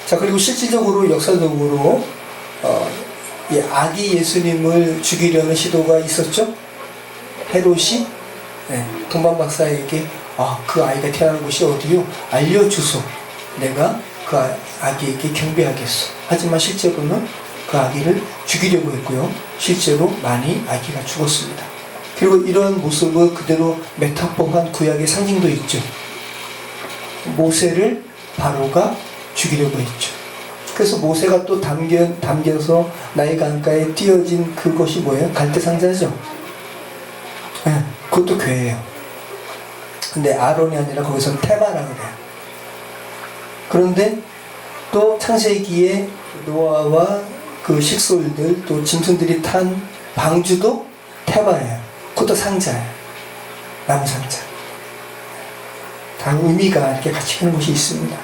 자, 그리고 실질적으로 역사적으로 이 아기 예수님을 죽이려는 시도가 있었죠. 헤롯이 동방 박사에게 그 아이가 태어난 곳이 어디요? 알려주소. 내가 그 아기에게 경배하겠소. 하지만 실제로는 그 아기를 죽이려고 했고요. 실제로 많이 아기가 죽었습니다. 그리고 이런 모습을 그대로 메타포한 구약의 상징도 있죠. 모세를 바로가 죽이려고 했죠. 그래서 모세가 또 담겨서 나의 강가에 띄어진 그것이 뭐예요? 갈대상자죠. 그것도 괴예요. 근데 아론이 아니라 거기서는 테마라 그래요. 그런데 또 창세기에 노아와 그 식솔들 또 짐승들이 탄 방주도 테마예요. 그것도 상자예요. 나무 상자. 다 의미가 이렇게 같이 있는 것이 있습니다.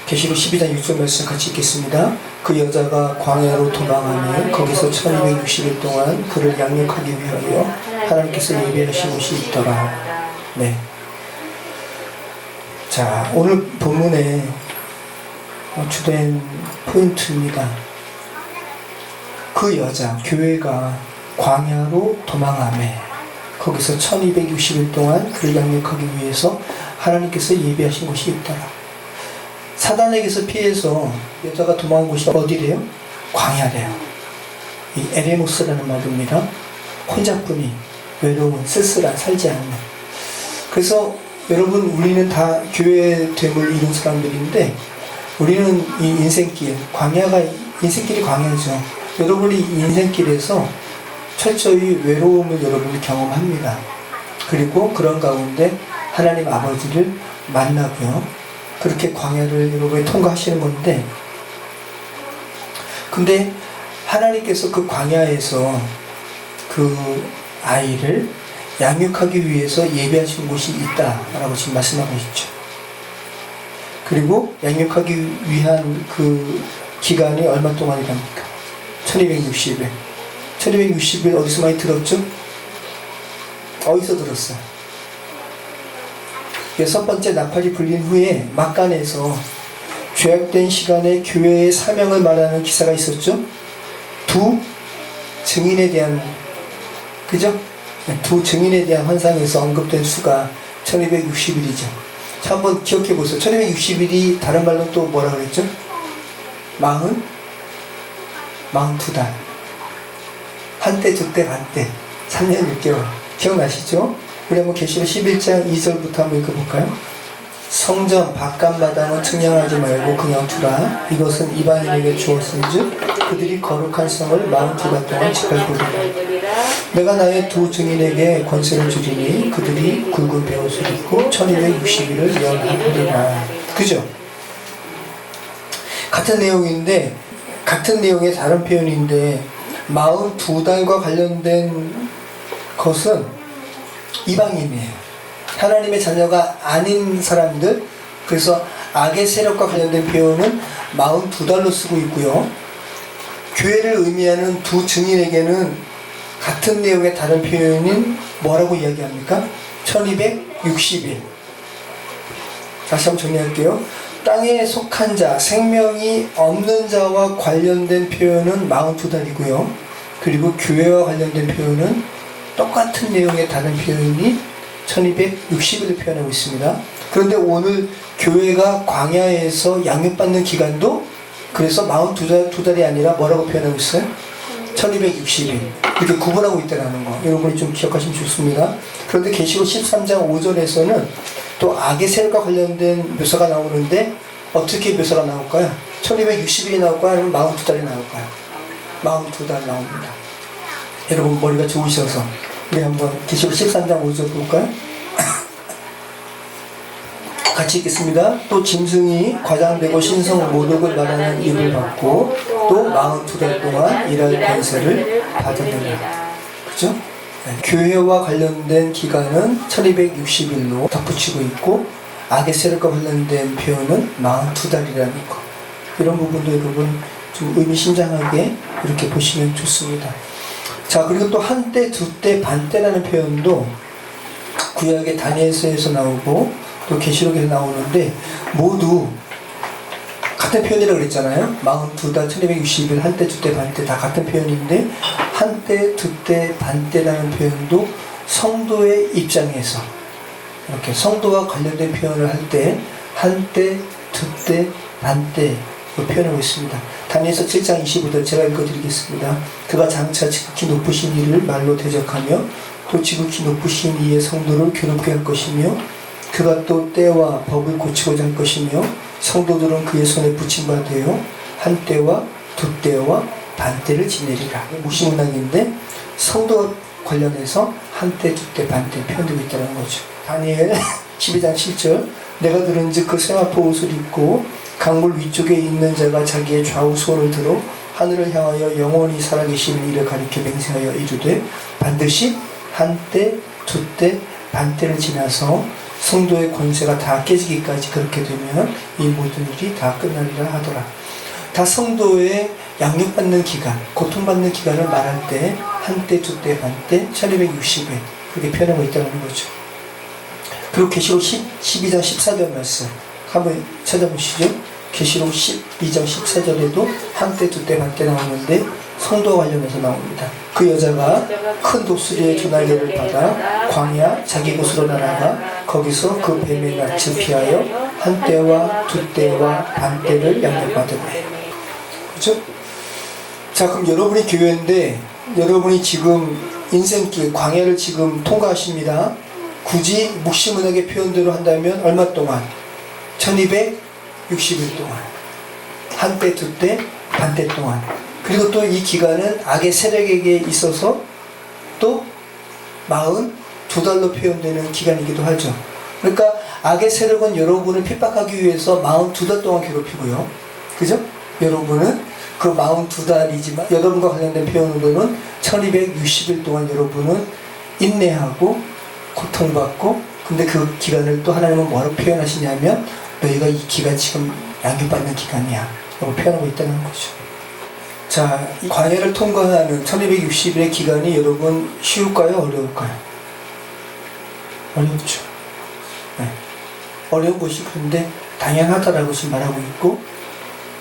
계시록 12장 6절 말씀 같이 읽겠습니다. 그 여자가 광야로 도망하며 거기서 1260일 동안 그를 양육하기 위하여 하나님께서 예비하신 곳이 있더라. 네. 자, 오늘 본문의 주된 포인트입니다. 그 여자, 교회가 광야로 도망하며 거기서 1260일 동안 그를 양육하기 위해서 하나님께서 예비하신 곳이 있더라. 사단에게서 피해서 여자가 도망한 곳이 어디래요? 광야래요. 이 에레모스라는 말입니다. 혼자뿐이 외로운 쓸쓸한 살지 않는. 그래서 여러분, 우리는 다 교회됨을 이룬 사람들인데 우리는 이 인생길, 인생길이 광야죠. 여러분이 이 인생길에서 철저히 외로움을 여러분이 경험합니다. 그리고 그런 가운데 하나님 아버지를 만나고요. 그렇게 광야를 여러분이 통과하시는 건데, 근데 하나님께서 그 광야에서 그 아이를 양육하기 위해서 예비하신 곳이 있다라고 지금 말씀하고 있죠. 그리고 양육하기 위한 그 기간이 얼마 동안이랍니까? 1260일. 1260일 어디서 많이 들었죠? 어디서 들었어요? 첫 번째 나팔이 불린 후에 막간에서 죄악된 시간에 교회의 사명을 말하는 기사가 있었죠? 두 증인에 대한, 그죠? 두 증인에 대한 환상에서 언급된 수가 1260일이죠. 자, 한번 기억해 보세요. 1260일이 다른 말로 또 뭐라 그랬죠? 42달. 한때, 두때, 반때. 3년 6개월. 기억나시죠? 우리 한번 계시록 11장 2절부터 한번 읽어볼까요? 성전 바깥마당은 측량하지 말고 그냥 두라. 이것은 이방인에게 주었은즉 그들이 거룩한 성을 42달 동안 지킬 것이다. 내가 나의 두 증인에게 권세를 주리니 그들이 굵은 베옷을 입고 1260일을 연하리라. 그죠? 같은 내용인데, 같은 내용의 다른 표현인데 42달과 관련된 것은 이방인이에요. 하나님의 자녀가 아닌 사람들, 그래서 악의 세력과 관련된 표현은 42달로 쓰고 있고요. 교회를 의미하는 두 증인에게는 같은 내용의 다른 표현인 뭐라고 이야기합니까? 1260일. 다시 한번 정리할게요. 땅에 속한 자, 생명이 없는 자와 관련된 표현은 42달이고요. 그리고 교회와 관련된 표현은 똑같은 내용의 다른 표현이 1260일을 표현하고 있습니다. 그런데 오늘 교회가 광야에서 양육받는 기간도 그래서 42달이 아니라 뭐라고 표현하고 있어요? 1260일. 이렇게 구분하고 있다는 거. 여러분이 좀 기억하시면 좋습니다. 그런데 계시록 13장 5절에서는 또 악의 세력과 관련된 묘사가 나오는데 어떻게 묘사가 나올까요? 1260일이 나올까요? 아니면 42달이 나올까요? 42달 나옵니다. 여러분 머리가 좋으셔서 우리 한번 계시록 13장 5절 볼까요? 같이 읽겠습니다. 또 짐승이 과장되고 신성 모독을 말하는 입을 받고 또 42달 동안 일할 권세를 받으리라. 그죠? 네. 교회와 관련된 기간은 1260일로 덧붙이고 있고 악의 세력과 관련된 표현은 42달이라는 것. 이런 부분도 여러분 좀 의미심장하게 이렇게 보시면 좋습니다. 자, 그리고 또 한때, 두때, 반때라는 표현도 구약의 다니엘서에서 나오고 또 계시록에서 나오는데 모두 같은 표현이라고 그랬잖아요. 42달, 1260일, 한때, 두때, 반때 다 같은 표현인데 한때, 두때, 반때라는 표현도 성도의 입장에서 이렇게 성도와 관련된 표현을 할 때 한때, 두때, 반때 표현하고 있습니다. 다니엘서 7장 25절 제가 읽어드리겠습니다. 그가 장차 지극히 높으신 이를 말로 대적하며 또 지극히 높으신 이의 성도를 괴롭게 할 것이며 그가 또 때와 법을 고치고자 할 것이며 성도들은 그의 손에 붙임 바 되어 한때와 두때와 반때를 지내리라. 무시문학인데 성도와 관련해서 한때, 두때, 반때 표현되고 있다는 거죠. 다니엘 12장 7절 내가 들은즉 그 세마포 옷을 입고 강물 위쪽에 있는 자가 자기의 좌우 손을 들어 하늘을 향하여 영원히 살아계시는 이를 가리켜 맹세하여 이르되 반드시 한때, 두때, 반때를 지나서 성도의 권세가 다 깨지기까지 그렇게 되면 이 모든 일이 다 끝나리라 하더라. 다 성도의 양육받는 기간, 고통받는 기간을 말할 때 한때, 두때, 반때, 1260일 그렇게 표현하고 있다는 거죠. 그리고 계시록 12장 14절 말씀 한번 찾아보시죠. 계시록 12장 14절에도 한때, 두때, 반때 나오는데 성도와 관련해서 나옵니다. 그 여자가 큰 독수리의 두 날개를 받아 광야 자기 곳으로 날아가 거기서 그 뱀의 낯을 피하여 한때와 두때와 반때를 양육받으며. 그렇죠? 자, 그럼 여러분이 교회인데 여러분이 지금 인생길 광야를 지금 통과하십니다. 굳이 묵시문학의 표현대로 한다면 얼마 동안? 1260일 동안. 한때, 두때, 반때 동안. 그리고 또 이 기간은 악의 세력에게 있어서 또 42달로 표현되는 기간이기도 하죠. 그러니까 악의 세력은 여러분을 핍박하기 위해서 42달 동안 괴롭히고요. 그죠? 여러분은 그 42달이지만 여러분과 관련된 표현으로는 1260일 동안 여러분은 인내하고 고통받고 근데 그 기간을 또 하나님은 뭐라고 표현하시냐면 너희가 이 기간 지금 양육받는 기간이야 라고 표현하고 있다는 거죠. 자, 이 광야를 통과하는 1260일의 기간이 여러분 쉬울까요? 어려울까요? 어렵죠. 네. 어려운 것이 그런데 당연하다라고 지금 말하고 있고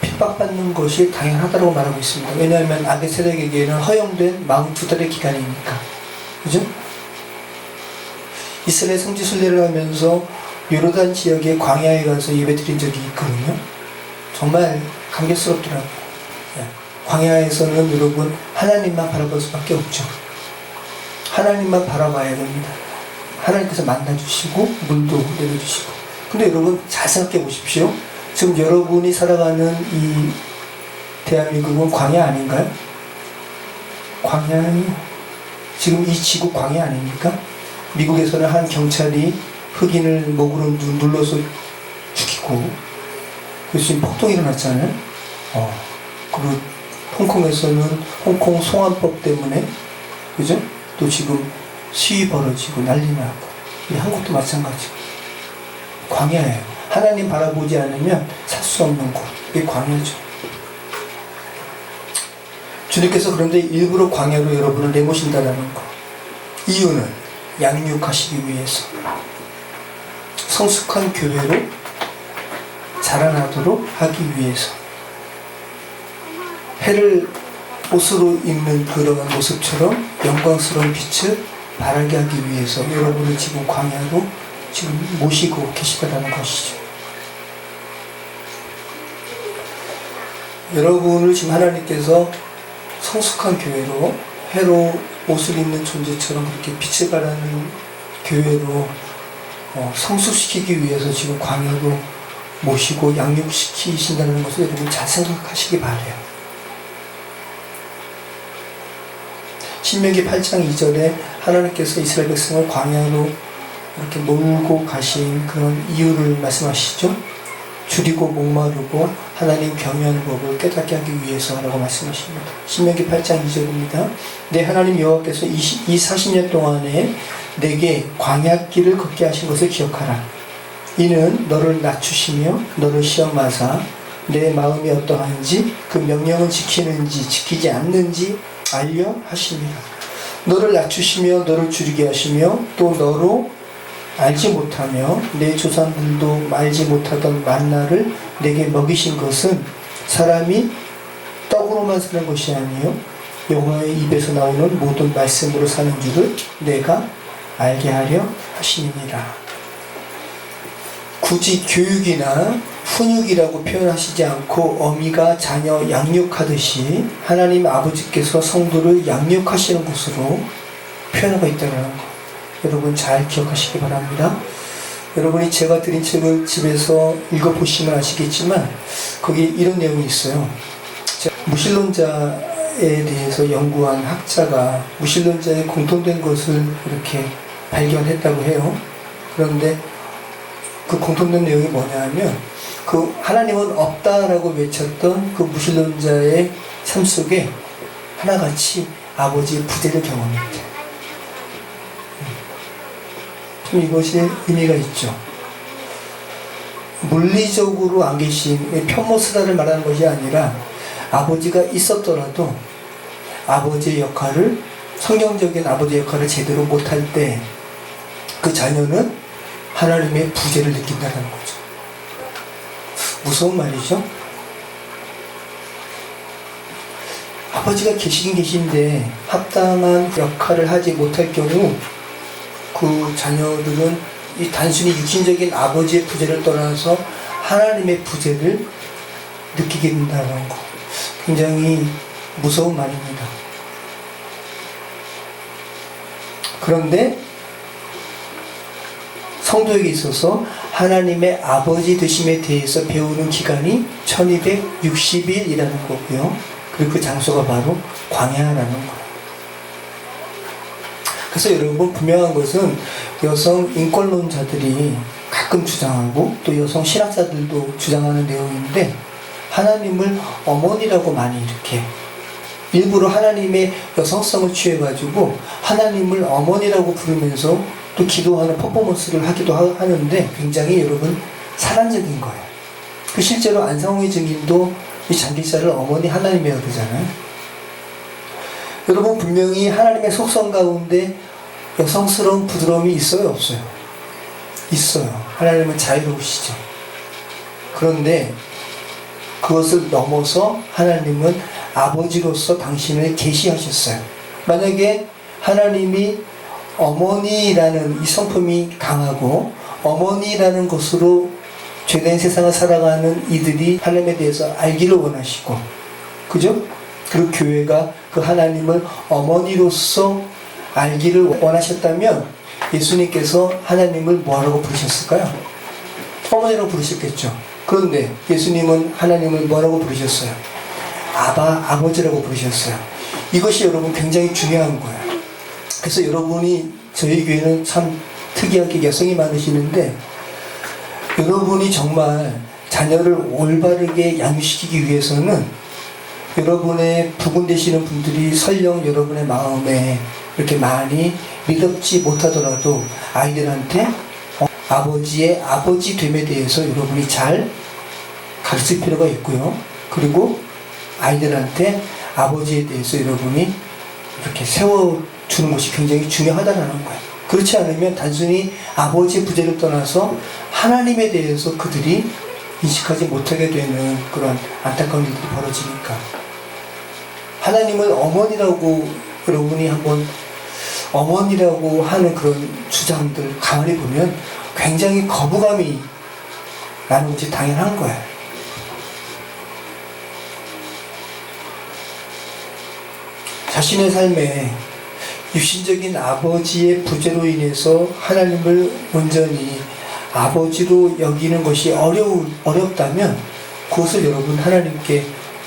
핍박받는 것이 당연하다고 말하고 있습니다. 왜냐하면 악의 세력에게는 허용된 42달의 기간이니까. 그죠? 이스라엘 성지 순례를 하면서 요르단 지역의 광야에 가서 예배 드린 적이 있거든요. 정말 감격스럽더라고요. 네. 광야에서는 여러분 하나님만 바라볼 수밖에 없죠. 하나님만 바라봐야 됩니다. 하나님께서 만나주시고 물도 내려주시고. 근데 여러분 잘 생각해 보십시오. 지금 여러분이 살아가는 이 대한민국은 광야 아닌가요? 광야는 지금 이 지구 광야 아닙니까? 미국에서는 한 경찰이 흑인을 목으로 눌러서 죽이고 그래서 지금 폭동이 일어났잖아요. 그리고 홍콩에서는 홍콩 송환법 때문에 그죠? 또 지금 시위 벌어지고 난리 나고 우리 한국도 마찬가지고 광야예요. 하나님 바라보지 않으면 살 수 없는 곳. 이게 광야죠. 주님께서 그런데 일부러 광야로 여러분을 내모신다는 거. 이유는 양육하시기 위해서. 성숙한 교회로 자라나도록 하기 위해서. 해를 옷으로 입는 그런 모습처럼 영광스러운 빛을 발하게 하기 위해서 여러분을 지금 광야로 지금 모시고 계시다는 것이죠. 여러분을 지금 하나님께서 성숙한 교회로 해로 옷을 입는 존재처럼 그렇게 빛을 발하는 교회로 성숙시키기 위해서 지금 광야로 모시고 양육시키신다는 것을 여러분 잘 생각하시기 바라요. 신명기 8장 2절에 하나님께서 이스라엘 백성을 광야로 이렇게 몰고 가신 그런 이유를 말씀하시죠. 줄이고 목마르고 하나님 경외하는 법을 깨닫게 하기 위해서라고 말씀하십니다. 신명기 8장 2절입니다. 내 하나님 여호와께서 이 40년 동안에 내게 광야길을 걷게 하신 것을 기억하라. 이는 너를 낮추시며 너를 시험하사 내 마음이 어떠한지 그 명령을 지키는지 지키지 않는지 알려 하십니다. 너를 낮추시며 너를 줄이게 하시며 또 너로 알지 못하며 내 조상들도 알지 못하던 만나를 내게 먹이신 것은 사람이 떡으로만 사는 것이 아니요 여호와의 입에서 나오는 모든 말씀으로 사는 줄을 내가 알게 하려 하시니라. 굳이 교육이나 훈육이라고 표현하시지 않고 어미가 자녀 양육하듯이 하나님 아버지께서 성도를 양육하시는 것으로 표현하고 있다는 것. 여러분 잘 기억하시기 바랍니다. 여러분이 제가 드린 책을 집에서 읽어보시면 아시겠지만 거기 이런 내용이 있어요. 무신론자에 대해서 연구한 학자가 무신론자의 공통된 것을 이렇게 발견했다고 해요. 그런데 그 공통된 내용이 뭐냐면 그 하나님은 없다라고 외쳤던 그 무신론자의 삶 속에 하나같이 아버지의 부재를 경험했대요. 이것이 의미가 있죠. 물리적으로 안 계신 편모스다를 말하는 것이 아니라 아버지가 있었더라도 아버지의 역할을 성경적인 아버지의 역할을 제대로 못할 때 그 자녀는 하나님의 부재를 느낀다는 거죠. 무서운 말이죠. 아버지가 계시긴 계신데 합당한 역할을 하지 못할 경우 그 자녀들은 이 단순히 육신적인 아버지의 부재를 떠나서 하나님의 부재를 느끼게 된다는 거. 굉장히 무서운 말입니다. 그런데 성도에게 있어서 하나님의 아버지 되심에 대해서 배우는 기간이 1260일이라는 거고요. 그리고 그 장소가 바로 광야라는 거예요. 그래서 여러분 분명한 것은 여성 인권론자들이 가끔 주장하고 또 여성 신학자들도 주장하는 내용인데 하나님을 어머니라고 많이 이렇게 일부러 하나님의 여성성을 취해가지고 하나님을 어머니라고 부르면서 또 기도하는 퍼포먼스를 하기도 하는데 굉장히 여러분 사란적인 거예요. 그 실제로 안상홍의 증인도 이 장기자를 어머니 하나님이라고 그러잖아요. 여러분, 분명히 하나님의 속성 가운데 여성스러운 부드러움이 있어요, 없어요? 있어요. 하나님은 자유로우시죠. 그런데 그것을 넘어서 하나님은 아버지로서 당신을 계시하셨어요. 만약에 하나님이 어머니라는 이 성품이 강하고 어머니라는 것으로 죄된 세상을 살아가는 이들이 하나님에 대해서 알기를 원하시고, 그죠? 그리고 교회가 그 하나님을 어머니로서 알기를 원하셨다면 예수님께서 하나님을 뭐라고 부르셨을까요? 어머니라고 부르셨겠죠. 그런데 예수님은 하나님을 뭐라고 부르셨어요? 아버지라고 부르셨어요. 이것이 여러분 굉장히 중요한 거예요. 그래서 여러분이, 저희 교회는 참 특이하게 여성이 많으시는데, 여러분이 정말 자녀를 올바르게 양육시키기 위해서는 여러분의 부군 되시는 분들이 설령 여러분의 마음에 이렇게 많이 믿지 못하더라도 아이들한테 아버지의 아버지됨에 대해서 여러분이 잘 가르칠 필요가 있고요. 그리고 아이들한테 아버지에 대해서 여러분이 이렇게 세워주는 것이 굉장히 중요하다는 거예요. 그렇지 않으면 단순히 아버지의 부재를 떠나서 하나님에 대해서 그들이 인식하지 못하게 되는 그런 안타까운 일들이 벌어지니까, 하나님을 어머니라고 여러분이 한번 어머니라고 하는 그런 주장들 가만히 보면 굉장히 거부감이 나는 것이 당연한 거예요. 자신의 삶에 육신적인 아버지의 부재로 인해서 하나님을 온전히 아버지로 여기는 것이 어렵다면 그것을 여러분 하나님께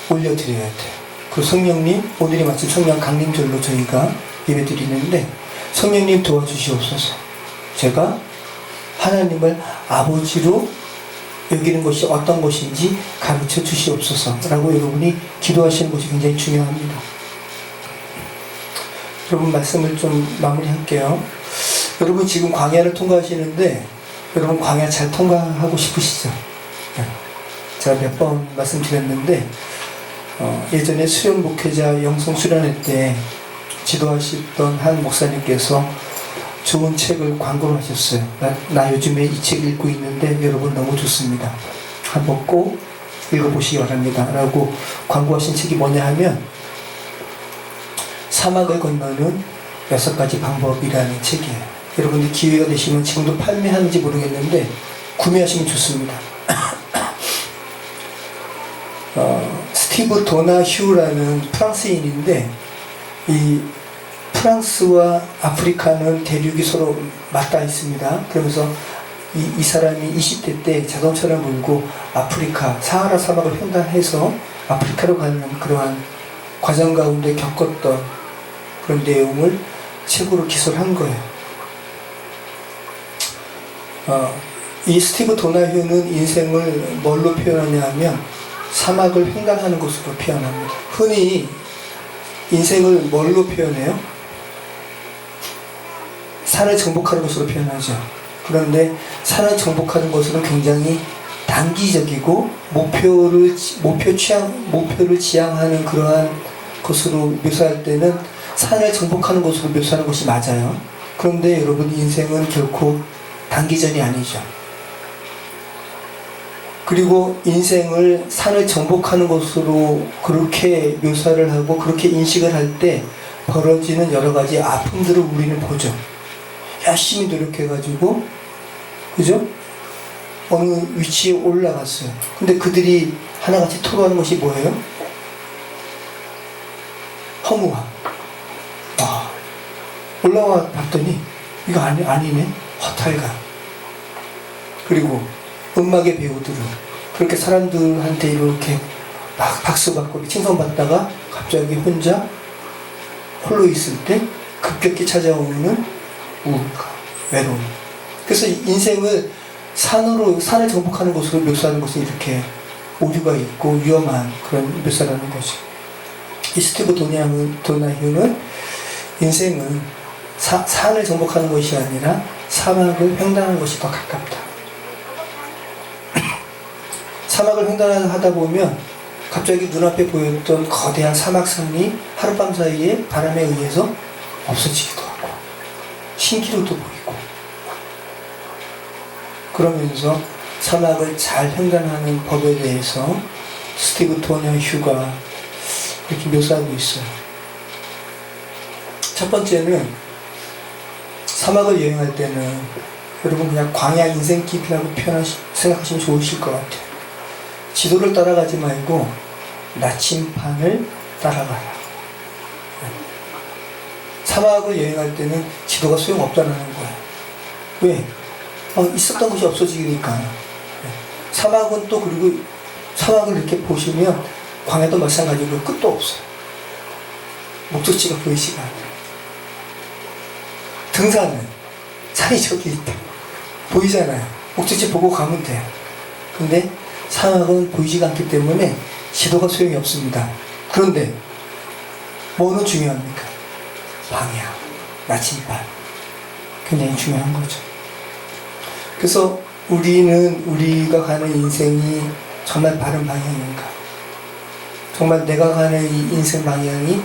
올려드려야 돼요. 그 성령님, 오늘이 마침 성령 강림절로 저희가 예배 드리는데, 성령님 도와주시옵소서. 제가 하나님을 아버지로 여기는 것이 어떤 것인지 가르쳐 주시옵소서 라고 여러분이 기도하시는 것이 굉장히 중요합니다. 여러분, 말씀을 좀 마무리할게요. 여러분 지금 광야를 통과하시는데 여러분 광야 잘 통과하고 싶으시죠? 제가 몇 번 말씀드렸는데 예전에 수련 목회자 영성 수련회 때 지도하셨던 한 목사님께서 좋은 책을 광고를 하셨어요. 나 요즘에 이 책 읽고 있는데 여러분 너무 좋습니다. 한번 꼭 읽어보시기 바랍니다 라고 광고하신 책이 뭐냐 하면 사막을 건너는 6가지 방법이라는 책이에요. 여러분들 기회가 되시면 지금도 판매하는지 모르겠는데 구매하시면 좋습니다. 스티브 도나휴라는 프랑스인인데, 이 프랑스와 아프리카는 대륙이 서로 맞닿아 있습니다. 그러면서 이 사람이 20대 때 자동차를 몰고 아프리카 사하라 사막을 횡단해서 아프리카로 가는 그러한 과정 가운데 겪었던 그런 내용을 책으로 기술한 거예요. 이 스티브 도나휴는 인생을 뭘로 표현하냐 하면 사막을 횡단하는 것으로 표현합니다. 흔히 인생을 뭘로 표현해요? 산을 정복하는 것으로 표현하죠. 그런데 산을 정복하는 것으로 굉장히 단기적이고 목표를 지향하는 그러한 것으로 묘사할 때는 산을 정복하는 것으로 묘사하는 것이 맞아요. 그런데 여러분, 인생은 결코 단기전이 아니죠. 그리고 인생을 산을 정복하는 것으로 그렇게 묘사를 하고 그렇게 인식을 할 때 벌어지는 여러 가지 아픔들을 우리는 보죠. 열심히 노력해가지고, 그죠? 어느 위치에 올라갔어요. 근데 그들이 하나같이 토로하는 것이 뭐예요? 허무함. 올라와 봤더니 이거 아니네. 허탈감. 그리고 음악의 배우들은 그렇게 사람들한테 이렇게 막 박수받고 칭송받다가 갑자기 혼자 홀로 있을 때 급격히 찾아오는 우울감, 외로움. 그래서 인생을 산을 정복하는 것으로 묘사하는 것이 이렇게 오류가 있고 위험한 그런 묘사라는 거죠. 이 스티브 도나휴는 인생은 산을 정복하는 것이 아니라 사막을 횡단하는 것이 더 가깝다. 사막을 횡단하다 보면 갑자기 눈앞에 보였던 거대한 사막산이 하룻밤 사이에 바람에 의해서 없어지기도 하고 신기루도 보이고, 그러면서 사막을 잘 횡단하는 법에 대해서 스티브 도냐휴가 이렇게 묘사하고 있어요. 첫 번째는 사막을 여행할 때는 여러분 그냥 광야 인생길이라고 생각하시면 좋으실 것 같아요. 지도를 따라가지 말고 나침반을 따라가라. 사막을 여행할 때는 지도가 소용없다는 거예요. 왜? 있었던 것이 없어지니까. 사막은 또, 그리고 사막을 이렇게 보시면 광야도 마찬가지고 끝도 없어요. 목적지가 보이지가 않아요. 등산은 산이 저기 있다, 보이잖아요. 목적지 보고 가면 돼요. 근데 사막은 보이지가 않기 때문에 지도가 소용이 없습니다. 그런데 뭐는 중요합니까? 방향, 나침반, 굉장히 중요한 거죠. 그래서 우리가 가는 인생이 정말 바른 방향인가, 정말 내가 가는 이 인생 방향이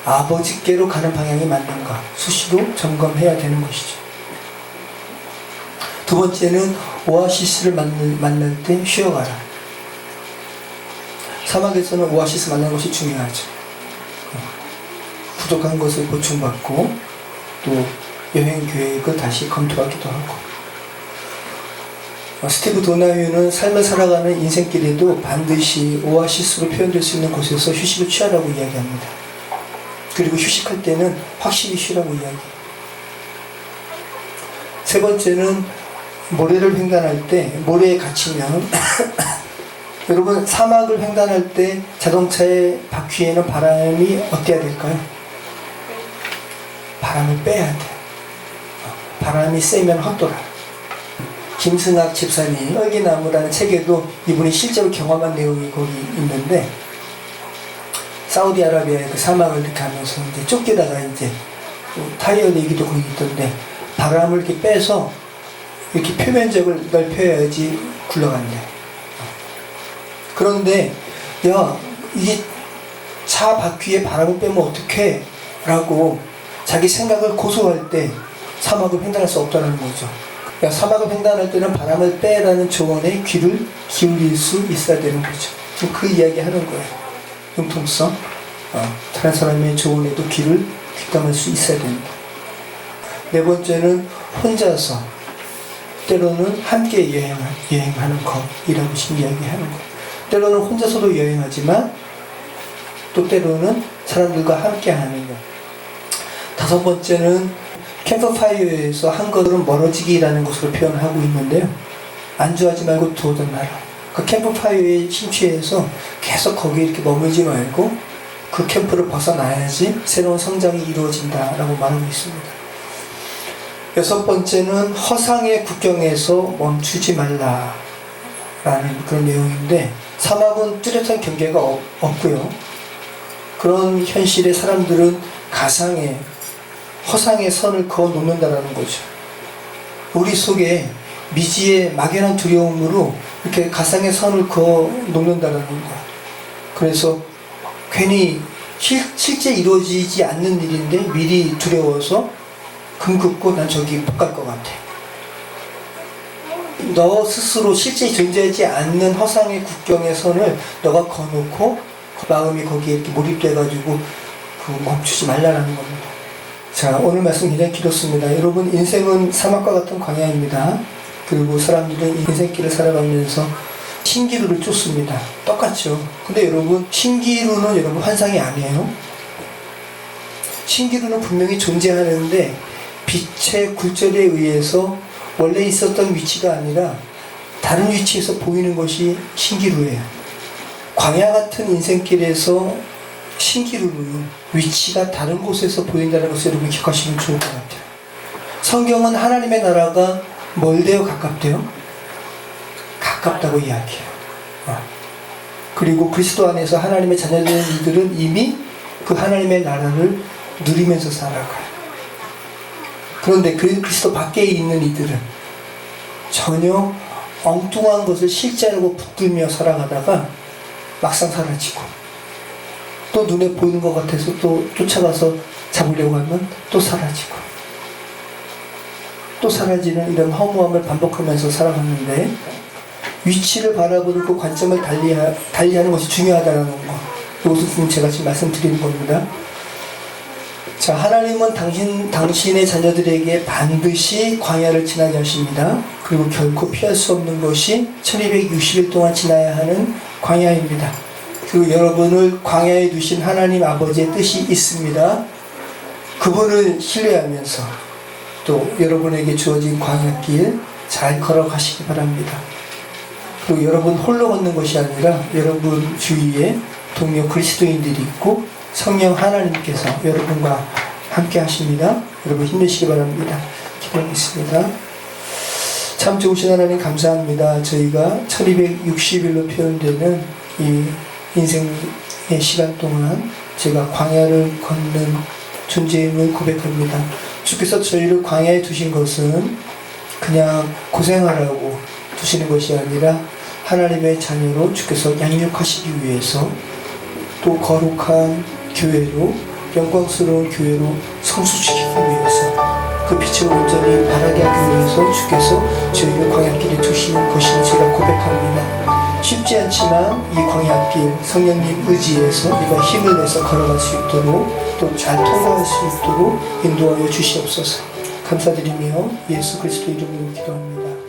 아버지께로 가는 방향이 맞는가 수시로 점검해야 되는 것이죠. 두 번째는 오아시스를 만날 때 쉬어가라. 사막에서는 오아시스 만나는 것이 중요하죠. 부족한 것을 보충받고 또 여행 계획을 다시 검토하기도 하고. 스티브 도나휴는 삶을 살아가는 인생길에도 반드시 오아시스로 표현될 수 있는 곳에서 휴식을 취하라고 이야기합니다. 그리고 휴식할 때는 확실히 쉬라고 이야기해요. 세 번째는 모래를 횡단할 때, 모래에 갇히면 여러분, 사막을 횡단할 때 자동차의 바퀴에는 바람이 어때야 될까요? 바람을 빼야 돼요. 바람이 세면 헛돌아. 김승학 집사님 떨기나무라는 책에도 이분이 실제로 경험한 내용이 거기 있는데, 사우디아라비아의 그 사막을 이렇게 하면서 이제 쫓기다가 이제 타이어 내기도 거기 있던데, 바람을 이렇게 빼서 이렇게 표면적을 넓혀야지 굴러간대. 그런데 야, 이게 차 바퀴에 바람을 빼면 어떡해? 라고 자기 생각을 고소할 때 사막을 횡단할 수 없다는 거죠. 그러니까 사막을 횡단할 때는 바람을 빼라는 조언에 귀를 기울일 수 있어야 되는 거죠. 그 이야기 하는 거예요. 융통성. 다른 사람의 조언에도 귀담을 수 있어야 됩니다. 네 번째는 혼자서, 때로는 함께 여행하는 것이라고 지금 이야기하는 거예요. 때로는 혼자서도 여행하지만 또 때로는 사람들과 함께 하는 것. 다섯 번째는 캠프파이어에서 한 걸음 멀어지기라는 것으로 표현하고 있는데요. 안주하지 말고 두어던 나라. 그 캠프파이어에 심취해서 계속 거기에 이렇게 머물지 말고 그 캠프를 벗어나야지 새로운 성장이 이루어진다라고 말하고 있습니다. 여섯 번째는 허상의 국경에서 멈추지 말라라는 그런 내용인데, 사막은 뚜렷한 경계가 없고요. 그런 현실에 사람들은 허상의 선을 그어 놓는다라는 거죠. 우리 속에 미지의 막연한 두려움으로 이렇게 가상의 선을 그어 놓는다라는 거예요. 그래서 괜히 실제 이루어지지 않는 일인데 미리 두려워서 금 긋고 난 저기 못 갈 것 같아. 너 스스로 실제 존재하지 않는 허상의 국경의 선을 너가 거놓고 마음이 거기에 이렇게 몰입돼가지고 멈추지 말라는 겁니다. 자, 오늘 말씀 굉장히 길었습니다. 여러분, 인생은 사막과 같은 광야입니다. 그리고 사람들은 인생길을 살아가면서 신기루를 쫓습니다. 똑같죠. 근데 여러분, 신기루는 여러분 환상이 아니에요. 신기루는 분명히 존재하는데 빛의 굴절에 의해서 원래 있었던 위치가 아니라 다른 위치에서 보이는 것이 신기루예요. 광야 같은 인생길에서 신기루는 위치가 다른 곳에서 보인다는 것을 여러분 기억하시면 좋을 것 같아요. 성경은 하나님의 나라가 멀대요, 가깝대요? 가깝다고 이야기해요. 그리고 그리스도 안에서 하나님의 자녀된 이들은 이미 그 하나님의 나라를 누리면서 살아가요. 그런데 그 그리스도 밖에 있는 이들은 전혀 엉뚱한 것을 실제라고 붙들며 살아가다가 막상 사라지고, 또 눈에 보이는 것 같아서 또 쫓아가서 잡으려고 하면 또 사라지고, 또 사라지는 이런 허무함을 반복하면서 살아갔는데, 위치를 바라보는 그 관점을 달리하는 것이 중요하다는 거, 이것을 지금 제가 지금 말씀드리는 겁니다. 자, 하나님은 당신의 자녀들에게 반드시 광야를 지나게 하십니다. 그리고 결코 피할 수 없는 것이 1260일 동안 지나야 하는 광야입니다. 그리고 여러분을 광야에 두신 하나님 아버지의 뜻이 있습니다. 그분을 신뢰하면서 또 여러분에게 주어진 광야길 잘 걸어가시기 바랍니다. 그리고 여러분 홀로 걷는 것이 아니라 여러분 주위에 동료 그리스도인들이 있고 성령 하나님께서 여러분과 함께 하십니다. 여러분 힘내시기 바랍니다. 기도하겠습니다. 참 좋으신 하나님 감사합니다. 저희가 1260일로 표현되는 이 인생의 시간 동안 제가 광야를 걷는 존재임을 고백합니다. 주께서 저희를 광야에 두신 것은 그냥 고생하라고 두시는 것이 아니라 하나님의 자녀로 주께서 양육하시기 위해서, 또 거룩한 교회로, 영광스러운 교회로 성숙시키기 위해서, 그 빛을 온전히 바라게 하기 위해서 주께서 저희를 광야길에 두시는 것을 제가 고백합니다. 쉽지 않지만 이 광야길 성령님 의지에서 우리가 힘을 내서 걸어갈 수 있도록, 또 잘 통과할 수 있도록 인도하여 주시옵소서. 감사드리며 예수 그리스도 이름으로 기도합니다.